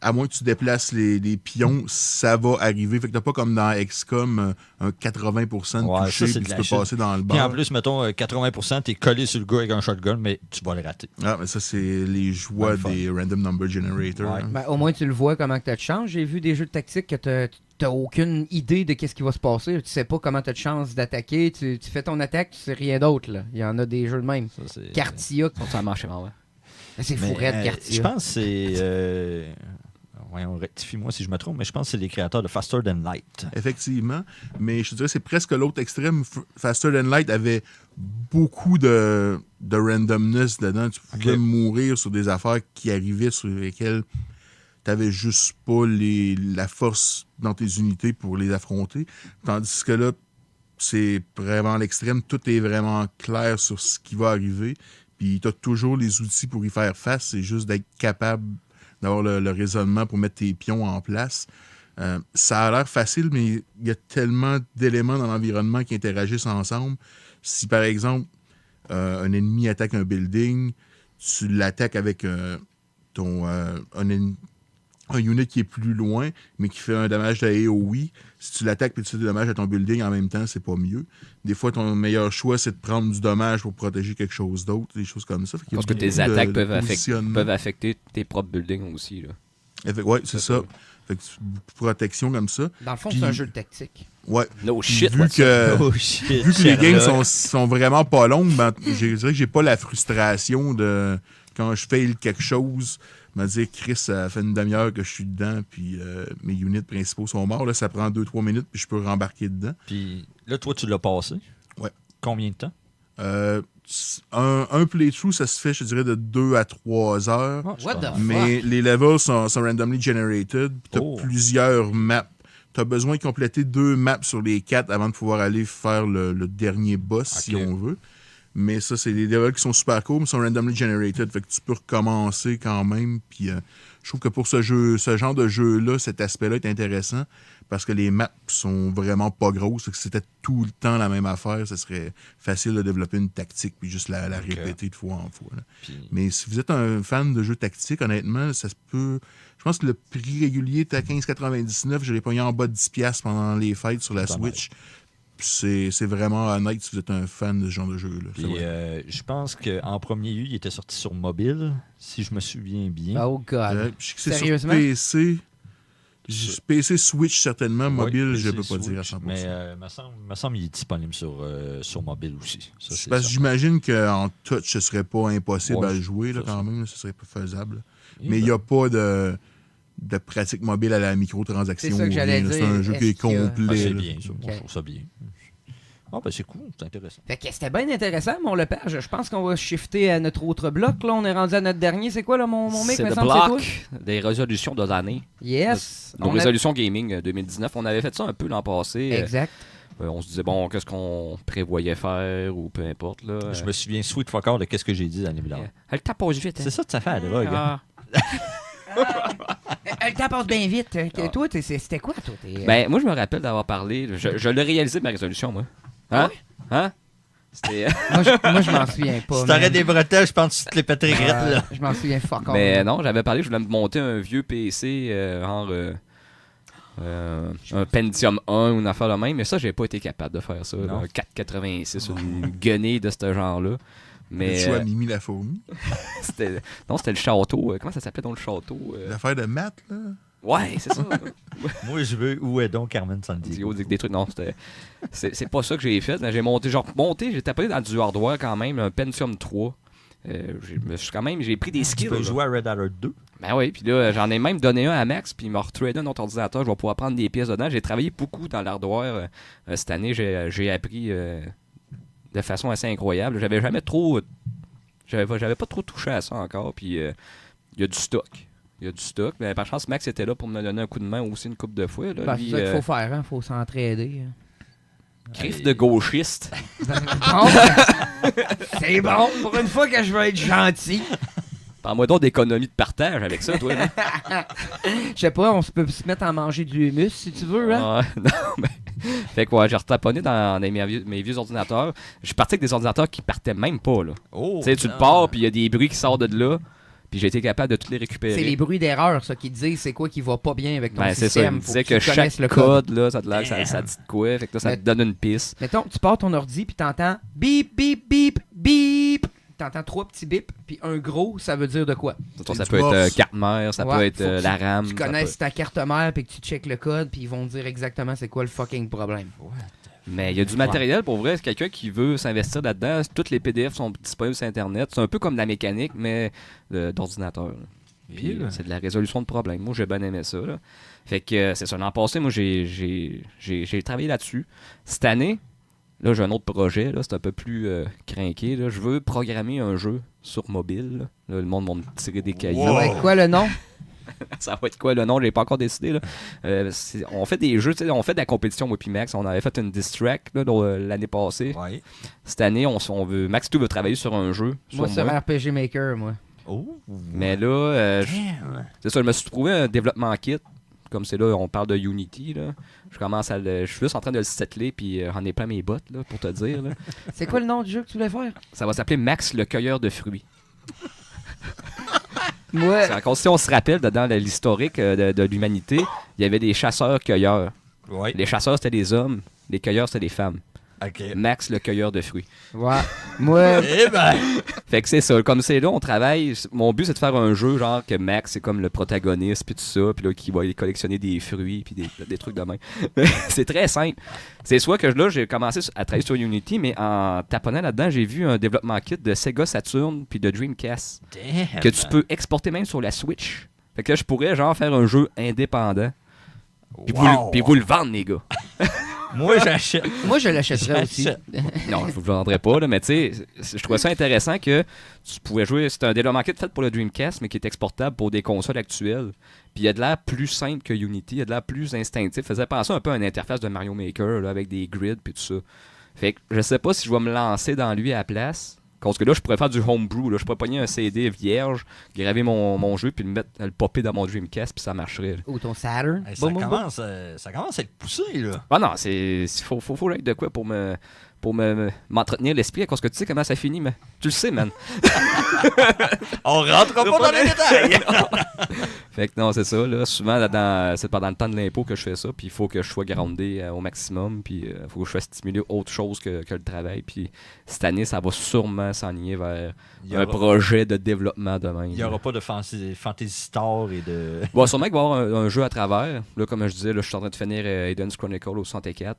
E: à moins que tu déplaces les pions, ça va arriver. Fait que tu n'as pas comme dans XCOM un 80% de
C: Ouais,
E: toucher
C: ça, c'est
E: puis
C: de
E: tu
C: la
E: peux
C: shit.
E: passer dans le
C: Puis en
E: bar.
C: plus, mettons, 80%, t'es collé sur le gars avec un shotgun, mais tu vas le rater.
E: Ah, mais ça, c'est les joies
C: Ouais, fun.
E: des Random Number Generator.
C: Ouais.
E: hein.
A: Ben, au moins, tu le vois comment tu te changes. J'ai vu des jeux de tactique que t'as aucune idée de qu'est-ce qui va se passer. Tu sais pas comment tu as de chance d'attaquer. Tu fais ton attaque, tu sais rien d'autre. Là. Il y en a des jeux de même.
C: Ça, c'est...
A: Cartia,
D: Ça marche vraiment, ouais.
A: c'est
C: Mais,
A: fourré de Cartia.
C: je pense que c'est... Voyons, rectifie-moi si je me trompe, mais je pense que c'est les créateurs de Faster Than Light.
E: Effectivement. Mais je te dirais c'est presque l'autre extrême. Faster Than Light avait beaucoup de randomness dedans. Tu pouvais mourir sur des affaires qui arrivaient sur lesquelles tu n'avais juste pas la force dans tes unités pour les affronter. Tandis que là, c'est vraiment l'extrême. Tout est vraiment clair sur ce qui va arriver. Puis tu as toujours les outils pour y faire face. C'est juste d'être capable d'avoir le raisonnement pour mettre tes pions en place. Ça a l'air facile, mais il y a tellement d'éléments dans l'environnement qui interagissent ensemble. Si, par exemple, un ennemi attaque un building, tu l'attaques avec un unit qui est plus loin, mais qui fait un dommage de AOE. Si tu l'attaques et tu fais du dommage à ton building en même temps, c'est pas mieux. Des fois, ton meilleur choix, c'est de prendre du dommage pour protéger quelque chose d'autre, des choses comme ça.
D: Parce que tes attaques peuvent affecter tes propres buildings aussi.
E: Oui, c'est ça. Fait que beaucoup de protection comme ça.
A: Dans le fond,
E: Puis-
A: c'est un jeu de tactique.
E: Ouais.
D: No shit,
E: Vu
D: what's up?
E: que,
C: Oh shit,
E: vu que les games
C: Sherlock.
E: sont vraiment pas longues, ben, je dirais que j'ai pas la frustration de quand je fail quelque chose, me dire Chris, ça fait une demi-heure que je suis dedans, puis mes units principaux sont morts. Là, ça prend 2-3 minutes, puis je peux rembarquer dedans.
C: Puis là, toi, tu l'as passé.
E: Ouais.
C: Combien de temps?
E: Un playthrough, ça se fait, je dirais, de 2 à 3 heures.
A: What the fuck?
E: Mais les levels sont randomly generated. Tu as
C: Oh.
E: plusieurs maps. Tu as besoin de compléter 2 maps sur les 4 avant de pouvoir aller faire le dernier boss, si
C: Ok.
E: on veut. Mais ça, c'est des levels qui sont super cool, mais sont randomly generated. Fait que tu peux recommencer quand même. Puis je trouve que pour ce genre de jeu-là, cet aspect-là est intéressant parce que les maps sont vraiment pas grosses. Fait que si c'était tout le temps la même affaire, ce serait facile de développer une tactique puis juste la répéter de fois en fois. Mais si vous êtes un fan de jeux tactiques, honnêtement, ça se peut... Je pense que le prix régulier est à 15,99$. Je l'ai pogné en bas de 10$ pendant les fêtes sur la Switch. C'est vraiment honnête si vous êtes un fan de ce genre de jeu-là.
C: Puis, je pense qu'en premier lieu, il était sorti sur mobile, si je me souviens bien.
A: Oh God.
E: Je sais que c'est
A: Sérieusement?
E: sur PC. PC Switch, certainement. Mobile,
C: Oui,
E: je
C: PC
E: peux pas dire à
C: Switch,
E: 100%.
C: Mais me semble qu'il est disponible sur mobile aussi. Ça, c'est
E: Parce que
C: certain.
E: j'imagine qu'en touch, ce serait pas impossible
C: Ouais,
E: à jouer là,
C: ça,
E: quand
C: ça.
E: même. Ce serait pas faisable.
C: Et
E: Mais il n'y a pas de pratique mobile à la microtransaction.
A: C'est ça que
E: ou
A: j'allais
E: rien, là.
A: dire.
E: C'est un jeu qui est
A: Est-ce qu'il y a-
E: complet.
C: c'est
E: là.
C: bien, ça. Moi,
A: Ok.
C: je trouve ça bien. Ah, ben c'est cool, c'est intéressant.
A: Fait que c'était bien intéressant, mon Lepage. Je pense qu'on va shifter à notre autre bloc. Là, on est rendu à notre dernier. C'est quoi, là, mon mec?
D: C'est
A: me
D: le
A: semble que c'est toi?
D: bloc des résolutions de l'année.
A: Yes.
D: Nos
A: On a-
D: résolutions gaming 2019. On avait fait ça un peu l'an passé.
A: Exact.
D: On se disait, bon, qu'est-ce qu'on prévoyait faire ou peu importe. Là.
C: Je me souviens sweet fucker de qu'est-ce que j'ai dit l'année blanche.
D: Elle tapage vite.
C: C'est ça que ça fait à la drogue. hein?
A: Le temps passe bien vite.
D: Ah.
A: Toi, c'était quoi, toi?
D: Ben, moi, je me rappelle d'avoir parlé. Je l'ai réalisé, ma résolution, moi. Hein? Hein? C'était.
A: moi, je m'en souviens pas.
C: Si t'aurais
A: man.
C: des bretelles, je pense que tu te les pèterais grettes, là.
A: Je m'en souviens fuck all.
D: Mais non, j'avais parlé, je voulais me monter un vieux PC, un Pentium 1 ou une affaire de même, mais ça, j'ai pas été capable de faire ça.
C: Non.
D: Un 486, une guenille de ce genre-là. Mais
E: Tu as Mimi la fourmi.
D: c'était le château. Comment ça s'appelait dans le château?
E: L'affaire de Matt, là.
D: Ouais, c'est ça.
C: Moi, je veux où est donc Carmen Sandiego?
D: Des trucs, non, c'est pas ça que j'ai fait. J'ai tapé dans du hardware quand même, un Pentium 3. J'ai pris des
C: Tu
D: skills.
C: peux
D: là.
C: jouer à Red Alert 2?
D: Ben oui, puis là, j'en ai même donné un à Max, puis il m'a retradé un autre ordinateur. Je vais pouvoir prendre des pièces dedans. J'ai travaillé beaucoup dans l'hardware. Cette année, j'ai appris de façon assez incroyable. J'avais jamais trop. J'avais pas trop touché à ça encore, puis il y a du stock. Il y a du stock. Mais par chance, Max était là pour me donner un coup de main aussi une couple de fois. Là.
A: Ben,
D: Lui,
A: c'est ça qu'il faut faire, hein. Faut s'entraider.
D: Crif de gauchiste.
A: Bon, c'est bon. Pour une fois que je veux être gentil.
D: Parle-moi donc d'économie de partage avec ça, toi. là.
A: Je sais pas, on peut se mettre à manger du humus si tu veux, hein.
D: Ouais, non, mais... Fait que ouais, j'ai retaponné dans mes vieux ordinateurs. Je suis parti avec des ordinateurs qui partaient même pas, là.
C: Oh,
D: Tu sais, tu le pars, puis il y a des bruits qui sortent de là, puis j'ai été capable de tous les récupérer.
A: C'est les bruits d'erreur, ça, qui te disent c'est quoi qui va pas bien avec ton
D: Ben, c'est ça,
A: système.
D: il me
A: Faut
D: disait
A: tu
D: que chaque
A: connaisses le
D: code, là, ça te l'air, ça dit de quoi, fait que là, ça
A: Mais-
D: te donne une piste.
A: Mettons, tu pars ton ordi, puis t'entends bip, bip, bip, bip. T'entends 3 petits bips, puis un gros, ça veut dire de quoi?
D: Ça
E: C'est
D: peut
E: du
D: être
E: boss.
D: carte mère, ça
A: Ouais,
D: peut être
A: faut que
D: la RAM.
A: Tu
D: ça
A: connaisses ta carte mère, puis que tu checkes le code, puis ils vont te dire exactement c'est quoi le fucking problème.
D: Mais il y a du matériel pour vrai. C'est quelqu'un qui veut s'investir là-dedans. Toutes les PDF sont disponibles sur Internet. C'est un peu comme la mécanique, mais d'ordinateur. là. Puis, c'est de la résolution de problèmes. Moi, j'ai bien aimé ça. Là. Fait que c'est ça. L'an passé, moi, j'ai travaillé là-dessus. Cette année, là, j'ai un autre projet. Là, c'est un peu plus crinqué. Là. Je veux programmer un jeu sur mobile. Là. Là, le monde va me tirer des cahiers.
A: Ça va être quoi le nom?
D: Ça va être quoi le nom? J'ai pas encore décidé. Là. On fait des jeux, on fait de la compétition, moi puis Max. On avait fait une diss track là, l'année passée.
C: Ouais.
D: Cette année, on veut. Max tout veut travailler sur un jeu.
A: Moi, sur RPG Maker, moi.
C: Oh.
D: Mais là,
C: Damn.
D: c'est ça, je me suis trouvé un développement kit. Comme c'est là, on parle de Unity. Là. Je suis juste en train de le settler, puis j'en ai plein mes bottes, là, pour te dire. Là.
A: C'est quoi le nom du jeu que tu voulais faire?
D: Ça va s'appeler Max le cueilleur de fruits.
A: Moi,
D: C'est encore si on se rappelle, dans l'historique de l'humanité, il y avait des chasseurs-cueilleurs.
C: Ouais.
D: Les chasseurs, c'était les hommes. Les cueilleurs, c'était les femmes.
C: OK.
D: Max le cueilleur de fruits.
A: ouais. Moi,
C: Eh ben!
D: Fait que c'est ça. Comme c'est là, on travaille. Mon but, c'est de faire un jeu, genre que Max, c'est comme le protagoniste, puis tout ça, puis là, qui va aller collectionner des fruits, puis des trucs de même. C'est très simple. C'est soit que là, j'ai commencé à travailler sur Unity, mais en taponnant là-dedans, j'ai vu un développement kit de Sega Saturn, puis de Dreamcast,
C: Damn.
D: que tu peux exporter même sur la Switch. Fait que là, je pourrais, genre, faire un jeu indépendant, puis vous le vendre, les gars.
C: Moi, j'achète.
A: moi, je l'achèterais aussi.
C: J'achète.
D: Non, je vous le vendrai pas, là, mais tu sais, je trouvais ça intéressant que tu pouvais jouer. C'est un développement kit fait pour le Dreamcast, mais qui est exportable pour des consoles actuelles. Puis il y a de l'air plus simple que Unity, il y a de l'air plus instinctif. Faisait penser un peu à une interface de Mario Maker, là, avec des grids puis tout ça. Fait que je sais pas si je vais me lancer dans lui à la place. Parce que là, je pourrais faire du homebrew. Là. Je pourrais pogner un CD vierge, graver mon jeu, puis le popper dans mon Dreamcast, puis ça marcherait. Là.
A: Ou ton Saturn.
C: Hey,
A: Boum, boum, boum.
C: ça commence à être poussé, là.
D: Ah non, faut que j'aille de quoi pour m'entretenir l'esprit, parce que tu sais comment ça finit, mais tu le sais, man.
C: On rentrera pas dans les détails.
D: Fait que non, c'est ça. Là. Souvent, c'est pendant le temps de l'impôt que je fais ça, puis il faut que je sois groundé au maximum, puis il faut que je fasse stimuler autre chose que le travail. Puis cette année, ça va sûrement s'enligner vers un projet de développement de même.
C: Il n'y aura pas de Fantasy Star et de...
D: Bon, sûrement qu'il va y avoir un jeu à travers. Là, comme je disais, là, je suis en train de finir Aiden's Chronicle au 64.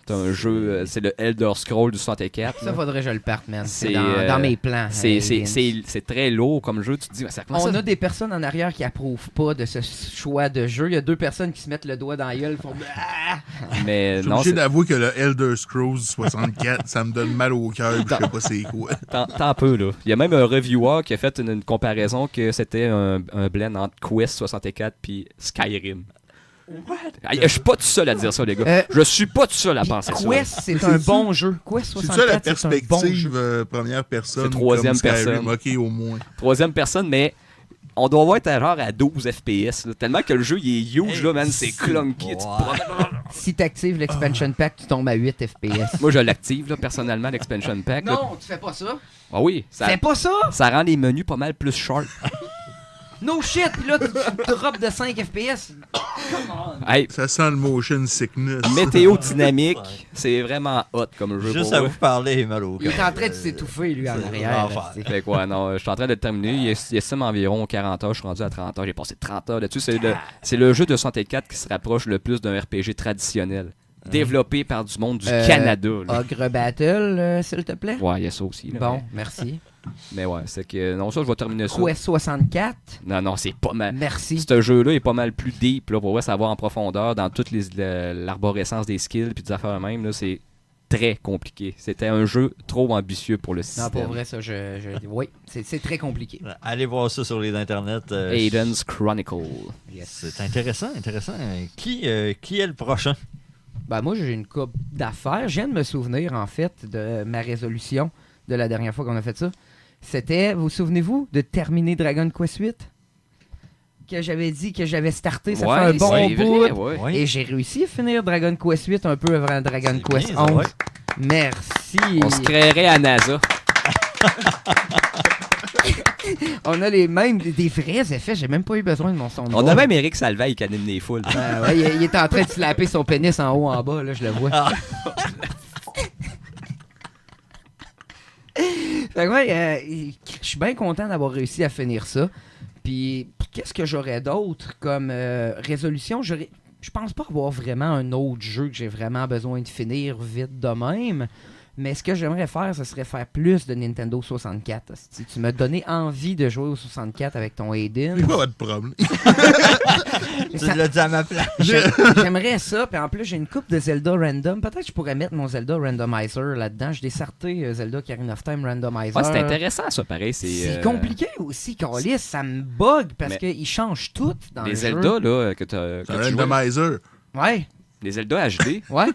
D: C'est un jeu, c'est le Elder Scroll du 64.
A: Ça,
D: là.
A: faudrait que je le parte, man. C'est
D: C'est,
A: dans mes plans.
D: C'est très lourd comme jeu. Tu te dis, ça commence
A: On a des personnes en arrière qui approuvent pas de ce choix de jeu. Il y a 2 personnes qui se mettent le doigt dans la gueule et font ah!
D: Mais
E: Je suis
D: non,
E: obligé d'avouer que le Elder Scrolls 64, ça me donne mal au cœur, je sais pas c'est quoi.
D: tant peu, là. Il y a même un reviewer qui a fait une comparaison que c'était un blend entre Quest 64 puis Skyrim. Je suis pas tout seul à dire ça, les gars. Je suis pas tout seul à penser ça.
A: Quest, c'est un bon jeu. Quest
E: C'est ça la
A: 64, c'est un bon jeu.
E: perspective première personne?
D: C'est troisième
E: comme Skyrim?
D: personne.
E: Ok, au moins.
D: Troisième personne, mais on doit avoir être genre à 12 FPS. Là. Tellement que le jeu, il est huge, là, man. C'est clunky. Tu te promènes.
A: Si t'actives l'expansion pack, tu tombes à 8 FPS.
D: Moi, je l'active, là, personnellement, l'expansion pack. là.
A: Non, tu fais pas ça.
D: Ah oui,
A: Fais pas ça!
D: ça rend les menus pas mal plus sharp.
A: No shit! Puis là, tu drops de 5 FPS.
D: Hey,
E: Ça sent le motion sickness.
D: météo dynamique, c'est vraiment hot comme jeu.
C: Juste
D: pour
C: à
D: vrai.
C: vous parler, mal au
A: Il est
C: cœur.
A: en train de s'étouffer, lui, en
C: c'est
A: arrière.
C: l'enfer.
A: là,
D: Fait quoi, non, je suis en train de le terminer. Il estime environ 40 heures. Je suis rendu à 30 heures. J'ai passé 30 heures là-dessus. C'est le jeu de 64 qui se rapproche le plus d'un RPG traditionnel. Développé par du monde du Canada. Là.
A: Ogre Battle, s'il te plaît.
D: Ouais, il y a ça aussi. Là,
A: Bon, merci.
D: mais ouais, c'est que. Non, ça, je vais terminer ça.
A: Quest 64,
D: Non, c'est pas mal.
A: merci.
D: Ce jeu-là est pas mal plus deep. Là, pour vrai, ça va en profondeur dans toute l'arborescence des skills puis des affaires même. Là, c'est très compliqué. C'était un jeu trop ambitieux pour le système.
A: Non, pour vrai, ça, oui, c'est très compliqué.
C: Allez voir ça sur les internets.
D: Aiden's Chronicle.
C: C'est intéressant. Qui est le prochain?
A: Ben, moi, j'ai une coupe d'affaires. Je viens de me souvenir, en fait, de ma résolution de la dernière fois qu'on a fait ça. C'était, vous souvenez-vous, de terminer Dragon Quest 8? Que j'avais dit que j'avais starté, ça fait un bon
D: c'est
A: bout.
D: vrai, ouais.
C: Oui.
A: Et j'ai réussi à finir Dragon Quest 8 un peu avant Dragon
C: C'est
A: Quest
C: bien, ça,
A: 11.
C: ouais.
A: Merci.
D: On se créerait à NASA.
A: On a les mêmes, des vrais effets. J'ai même pas eu besoin de mon son de
D: On
A: voix.
D: a même Eric Salvaille qui anime les foules.
A: Ouais, il est en train de slapper son pénis en haut, en bas, là, je le vois. Fait que ouais, je suis bien content d'avoir réussi à finir ça. Puis, qu'est-ce que j'aurais d'autre comme résolution? Je pense pas avoir vraiment un autre jeu que j'ai vraiment besoin de finir vite de même. Mais ce que j'aimerais faire, ce serait faire plus de Nintendo 64. Si tu m'as donné envie de jouer au 64 avec ton Aiden.
E: C'est pas votre problème.
C: Tu l'as dit à ma place.
A: J'aimerais ça, puis en plus j'ai une coupe de Zelda random. Peut-être que je pourrais mettre mon Zelda randomizer là-dedans. J'ai desserté Zelda Ocarina of Time randomizer.
D: Ouais, c'est intéressant ça, pareil.
A: C'est compliqué aussi, Calis. Ça me bug parce qu'ils changent tout dans
D: Les
A: le
D: Zelda
A: jeu.
D: là, que
E: C'est un
D: tu jouais,
E: randomizer.
A: Ouais,
D: les Zelda HD.
A: ouais.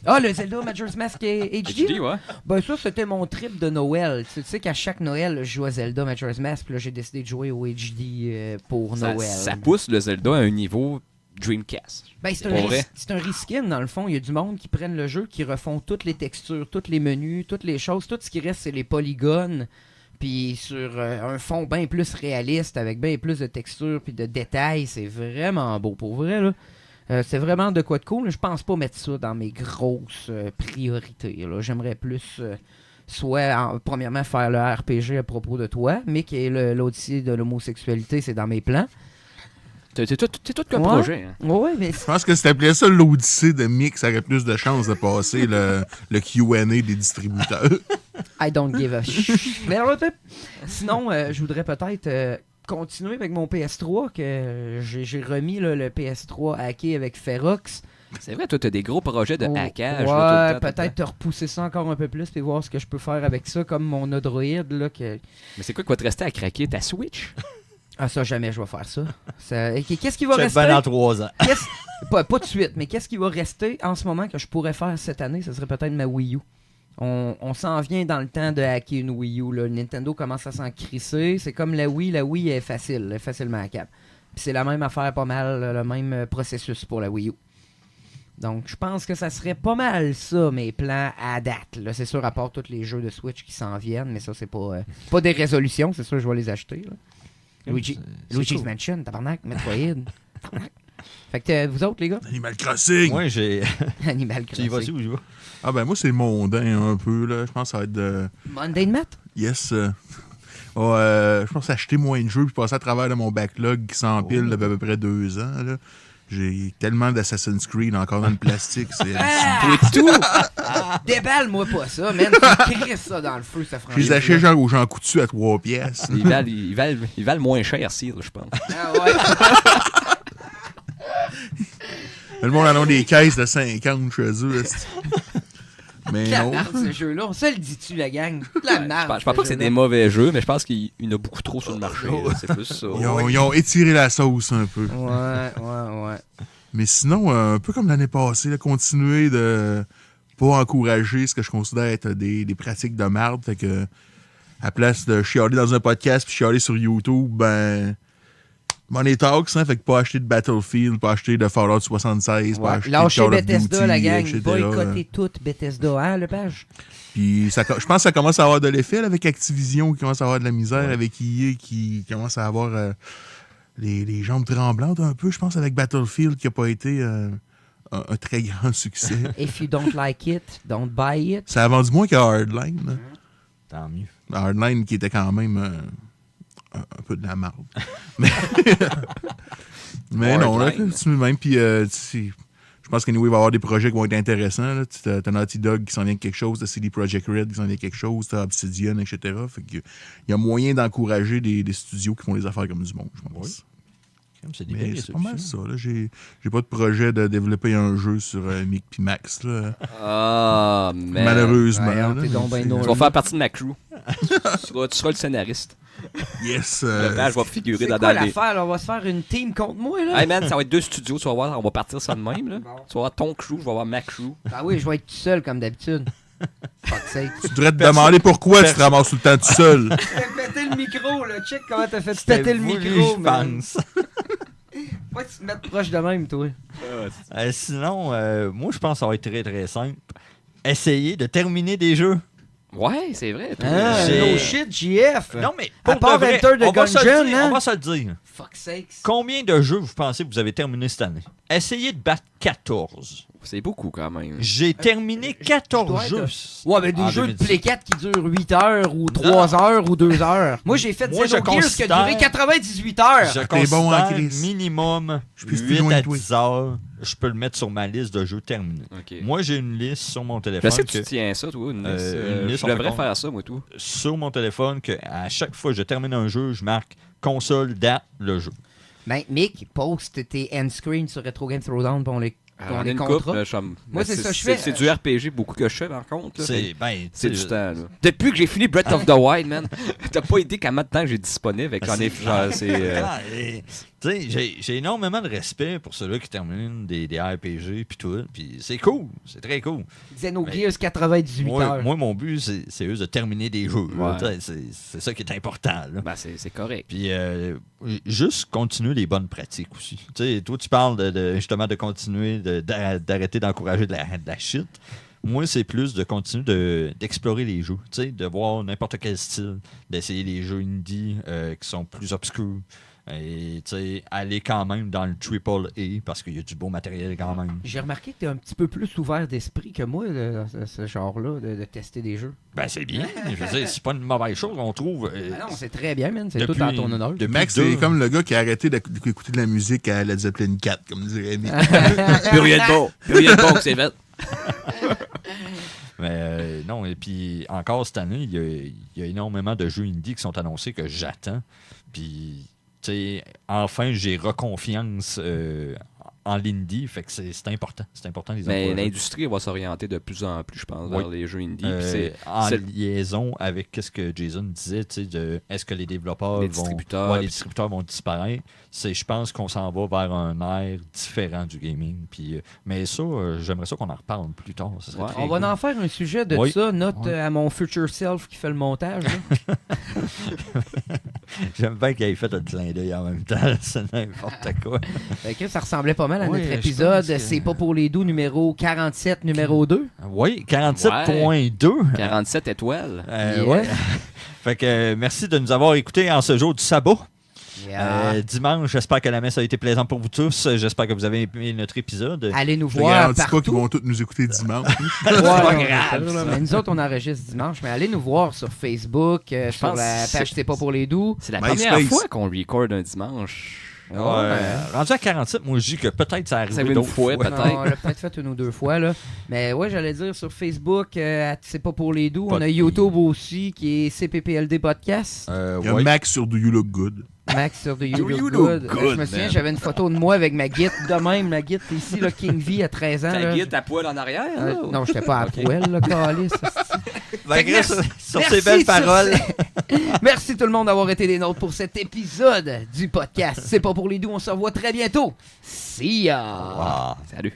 A: Ah, le Zelda Majora's Mask HD?
D: HD, ouais.
A: Ben ça, c'était mon trip de Noël. Tu sais qu'à chaque Noël, je joue à Zelda Majora's Mask, puis là, j'ai décidé de jouer au HD pour Noël.
D: Ça pousse le Zelda à un niveau Dreamcast.
A: Ben, c'est
D: Pour vrai.
A: un reskin, dans le fond. Il y a du monde qui prennent le jeu, qui refont toutes les textures, tous les menus, toutes les choses. Tout ce qui reste, c'est les polygones. Puis sur un fond bien plus réaliste, avec bien plus de textures puis de détails. C'est vraiment beau, pour vrai, là. C'est vraiment de quoi de cool. Je pense pas mettre ça dans mes grosses priorités, là. J'aimerais plus... premièrement, faire le RPG à propos de toi, mais qui est l'Odyssée de l'homosexualité, c'est dans mes plans.
D: C'est tout comme
A: Ouais.
D: projet. Hein.
A: Ouais, mais
E: Je pense que si t'appelais ça l'Odyssée de Mick, ça aurait plus de chances de passer le Q&A des distributeurs.
A: I don't give a Mais alors, sinon, je voudrais peut-être continuer avec mon PS3, que j'ai remis là, le PS3 hacké avec Ferox.
D: C'est vrai, toi, t'as des gros projets de
A: Oh,
D: hackage.
A: ouais,
D: là, tout le temps.
A: peut-être te repousser ça encore un peu plus et voir ce que je peux faire avec ça, comme mon Odroid. Là, que...
D: Mais c'est quoi qui va te rester à craquer? Ta Switch?
A: Ah, ça, jamais je vais faire ça. Qu'est-ce qui va
C: Check
A: rester?
C: ben dans 3 ans.
A: Pas de suite, mais qu'est-ce qui va rester en ce moment que je pourrais faire cette année? Ce serait peut-être ma Wii U. On s'en vient dans le temps de hacker une Wii U. Là. Nintendo commence à s'en crisser. C'est comme la Wii. La Wii est facile, elle est facilement hackable. Puis c'est la même affaire, pas mal, le même processus pour la Wii U. Donc, je pense que ça serait pas mal ça, mes plans à date. Là. C'est sûr, à part tous les jeux de Switch qui s'en viennent, mais ça, c'est pas des résolutions. C'est sûr, je vais les acheter. Là. Luigi's
C: cool.
A: Mansion, tabarnak, Metroid. Tabarnak. Fait que vous autres, les gars?
E: Animal Crossing!
C: Moi, j'ai.
A: Animal
C: Tu y vas-y
A: Crossing.
C: ou j'y vais?
E: Ah ben moi, c'est mondain un peu, là. Je pense que ça va être de...
A: Mundane Matt?
E: Yes. Je pense acheter moins de jeux puis passer à travers de mon backlog qui s'empile depuis à peu près 2 ans, là. J'ai tellement d'Assassin's Creed encore dans le plastique. C'est
A: tout! Déballe-moi pas ça, man. Tu crisses ça dans le feu, ça
E: Je les achète genre aux gens coutus à 3 pièces.
D: Ils valent moins cher, Cyr, je pense.
A: Ah ouais.
E: Le monde en a des caisses de 50 chez eux. Mais
A: La
E: non.
A: merde, ce jeu-là. On se le dit-tu, la gang? La merde.
D: Je pense pas que c'est des mauvais jeux, mais je pense qu'il y en a beaucoup trop sur le marché. là. C'est plus ça.
E: Ils ont étiré la sauce un peu.
A: Ouais.
E: Mais sinon, un peu comme l'année passée, là, continuer de pas encourager ce que je considère être des pratiques de merde. Fait que, à place de chialer dans un podcast puis chialer sur YouTube, ben, Money Talks, hein, fait que pas acheter de Battlefield, pas acheter de Fallout 76, pas acheter de
A: Lâchez
E: Call of
A: Bethesda,
E: Duty,
A: la gang.
E: etc.
A: Boycottez toute Bethesda, hein, le page?
E: Puis je pense que ça commence à avoir de l'effet là, avec Activision qui commence à avoir de la misère, avec EA qui commence à avoir les jambes tremblantes un peu, je pense, avec Battlefield qui n'a pas été un très grand succès.
A: If you don't like it, don't buy it.
E: Ça a vendu moins que Hardline. Hein.
C: Tant mieux.
E: Hardline qui était quand même un peu de la marde. Mais non, là, continue même. Puis je pense qu'anyway, il va y avoir des projets qui vont être intéressants. T'as Naughty Dog qui s'en vient de quelque chose, t'as CD Projekt Red qui s'en vient de quelque chose, t'as Obsidian, etc. Fait que, il y a moyen d'encourager des studios qui font des affaires comme du monde, je pense.
C: C'est des
E: Mais
C: belles
E: c'est pas mal
C: résolutions.
E: ça. Là. J'ai pas de projet de développer un jeu sur Mick puis Max. Là.
D: Ah, mais.
E: Malheureusement.
A: Ouais,
E: là,
A: t'es donc ben
E: c'est-
A: non.
D: Tu vas faire partie de ma crew. tu seras le scénariste.
E: Yes.
D: Le page va figurer
A: C'est
D: dans
A: quoi
D: les.
A: l'affaire, là? On va se faire une team contre moi, là?
D: Hey man, ça va être 2 studios, tu vas voir, on va partir ça de même. Là.
A: Bon.
D: Tu vas voir ton crew, je vais voir ma crew.
A: Ah oui, je vais être tout seul, comme d'habitude. Fuck sake.
E: Tu devrais te demander pourquoi tu te ramasses tout le temps tout seul.
A: Péter le micro, là. Check comment t'as fait
C: C'était
A: péter le
C: voulu,
A: micro,
C: je
A: man.
C: pense.
A: Pourquoi tu te mets proche de même, toi?
C: Sinon, moi, je pense que ça va être très, très simple. Essayer de terminer des jeux.
D: Ouais, c'est vrai. toi.
A: Ah,
C: J'ai-
A: no shit, JF.
C: Non, mais
A: À
C: pour
A: part
C: de vrai,
A: Enter the
C: on va se le
A: Gungeon,
C: dire,
A: hein?
C: on va se le dire.
A: Fuck sakes.
C: Combien de jeux vous pensez que vous avez terminé cette année? Essayez de battre 14.
D: C'est beaucoup quand même.
C: J'ai terminé 14
A: dois
C: jeux.
A: être- Ouais, mais des
C: en
A: jeux de
C: 2010.
A: Play 4 qui durent 8 heures ou 3 heures ou 2 heures. Moi, j'ai fait
C: Moi,
A: Xenogears
C: je
A: qui a
C: considère-
A: duré 98 heures.
C: Je
E: T'es bon en
C: considère
E: crise.
C: minimum
E: Je suis plus
C: 8
E: loin
C: à
E: que toi.
C: 10 heures. Je peux le mettre sur ma liste de jeux terminés.
D: Ok.
C: Moi, j'ai une liste sur mon
D: Je
C: téléphone.
D: sais que
C: que-
D: tu tiens ça, toi, une liste.
C: une liste,
D: Je
C: on fait
D: devrais
C: compte.
D: faire ça, moi, tout.
C: Sur mon téléphone, que à chaque fois que je termine un jeu, je marque console, date, le jeu.
A: Ben, Mick, poste tes end screens sur Retro Game Throwdown pour les
D: On
A: les
D: est une
A: contrats.
D: couple, là,
A: Moi, c'est ça que je fais.
D: C'est du RPG beaucoup que je fais, par contre. là.
C: C'est ben,
D: C'est
C: tu sais,
D: du temps, là. Depuis que j'ai fini Breath of the Wild, man, t'as pas idée combien de temps j'ai disponible. Fait que j'en ai. Genre, c'est.
C: Ah, et, tu sais, j'ai énormément de respect pour ceux-là qui terminent des RPG puis tout. Puis c'est cool, c'est très cool.
A: Xenogears 98 heures.
C: Moi, mon but, c'est juste de terminer des jeux. là.
D: Ouais.
C: Tu sais, C'est ça qui est important. Là.
D: Ben, c'est correct.
C: Puis juste continuer les bonnes pratiques aussi. Tu sais, toi, tu parles justement de continuer, d'arrêter d'encourager de la shit. Moi, c'est plus de continuer d'explorer les jeux. Tu sais, de voir n'importe quel style, d'essayer les jeux indie qui sont plus obscurs. Et tu sais, aller quand même dans le AAA parce qu'il y a du beau matériel quand même.
A: J'ai remarqué que t'es un petit peu plus ouvert d'esprit que moi, là, dans ce genre-là, de tester des jeux.
C: Ben, c'est bien. Je veux dire, c'est pas une mauvaise chose, on trouve.
A: Ah non, c'est très bien, man. C'est
C: depuis-
A: tout en ton honneur.
C: depuis
E: Max,
C: deux-
E: c'est comme le gars qui a arrêté d'écouter de la musique à Led Zeppelin 4, comme dirait Mick.
D: Plus rien de bon. Plus rien de bon que c'est fait.
C: Mais non, et puis encore cette année, il y a énormément de jeux indie qui sont annoncés que j'attends. Puis, tu sais, enfin, j'ai reconfiance en l'indie. Fait que c'est important. C'est important les
D: Mais
C: encourager.
D: l'industrie va s'orienter de plus en plus, je pense, vers les jeux indie. Puis
C: En
D: c'est-
C: liaison avec ce que Jason disait, tu sais, est-ce que les développeurs
D: Les
C: vont...
D: distributeurs,
C: les
D: puis-
C: distributeurs vont disparaître. Je pense qu'on s'en va vers un air différent du gaming. Puis, mais ça, j'aimerais ça qu'on en reparle plus tard. Ça serait
D: Ouais.
C: très
A: On va
C: cool.
A: en faire un sujet de
C: Oui.
A: ça. Note
C: Ouais.
A: à mon future self qui fait le montage. là.
C: J'aime bien qu'il ait fait un clin d'œil en même temps. C'est n'importe quoi.
A: Fait que ça ressemblait pas mal à
C: Oui,
A: notre
C: je
A: épisode.
C: pense que-
A: C'est pas pour les doux numéro 47, numéro 2.
C: Oui, 47.2.
D: 47 étoiles.
A: Yeah.
C: Ouais. Fait que merci de nous avoir écoutés en ce jour du sabbat.
A: Yeah.
C: Dimanche, j'espère que la messe a été plaisante pour vous tous. J'espère que vous avez aimé notre épisode.
A: Allez nous
E: Je te
A: voir
E: garantis pas qu'ils
A: partout.
E: vont tous nous écouter dimanche.
A: Ouais,
C: pas
A: on
C: grave,
A: sait, là,
C: ça.
A: mais nous autres, on enregistre dimanche. Mais allez nous voir sur Facebook, sur
D: pense
A: la
D: que
A: page C'est pas pour les doux.
D: C'est la
E: MySpace.
D: première fois qu'on record un dimanche.
C: Rendu à 47, moi je dis que peut-être ça arrive
D: Ça arrive une
C: d'autres
D: fois,
C: fois.
D: peut-être.
A: Non, on l'a peut-être fait une ou deux fois. Là. Mais ouais, j'allais dire sur Facebook, C'est pas pour les doux. On a
C: Pod-
A: YouTube aussi qui est CPPLD Podcast.
E: Il y a
C: Ouais.
E: Max sur Do You Look Good.
A: Max sur The You
D: You
A: Look
D: Look
A: Good.
D: Good,
A: Je me souviens,
D: man.
A: j'avais une photo de moi avec ma guite de même. Ma guite ici, là, King V à 13 ans.
D: Ta
A: là.
D: guide à poil en arrière? là?
A: Non, j'étais pas à poêle, là, calice.
C: Malgré
A: Merci-
C: sur
A: merci
C: ces belles
A: sur
C: paroles.
A: Merci tout le monde d'avoir été des nôtres pour cet épisode du podcast. C'est pas pour les doux. On se revoit très bientôt. See ya!
C: Ah.
D: Salut.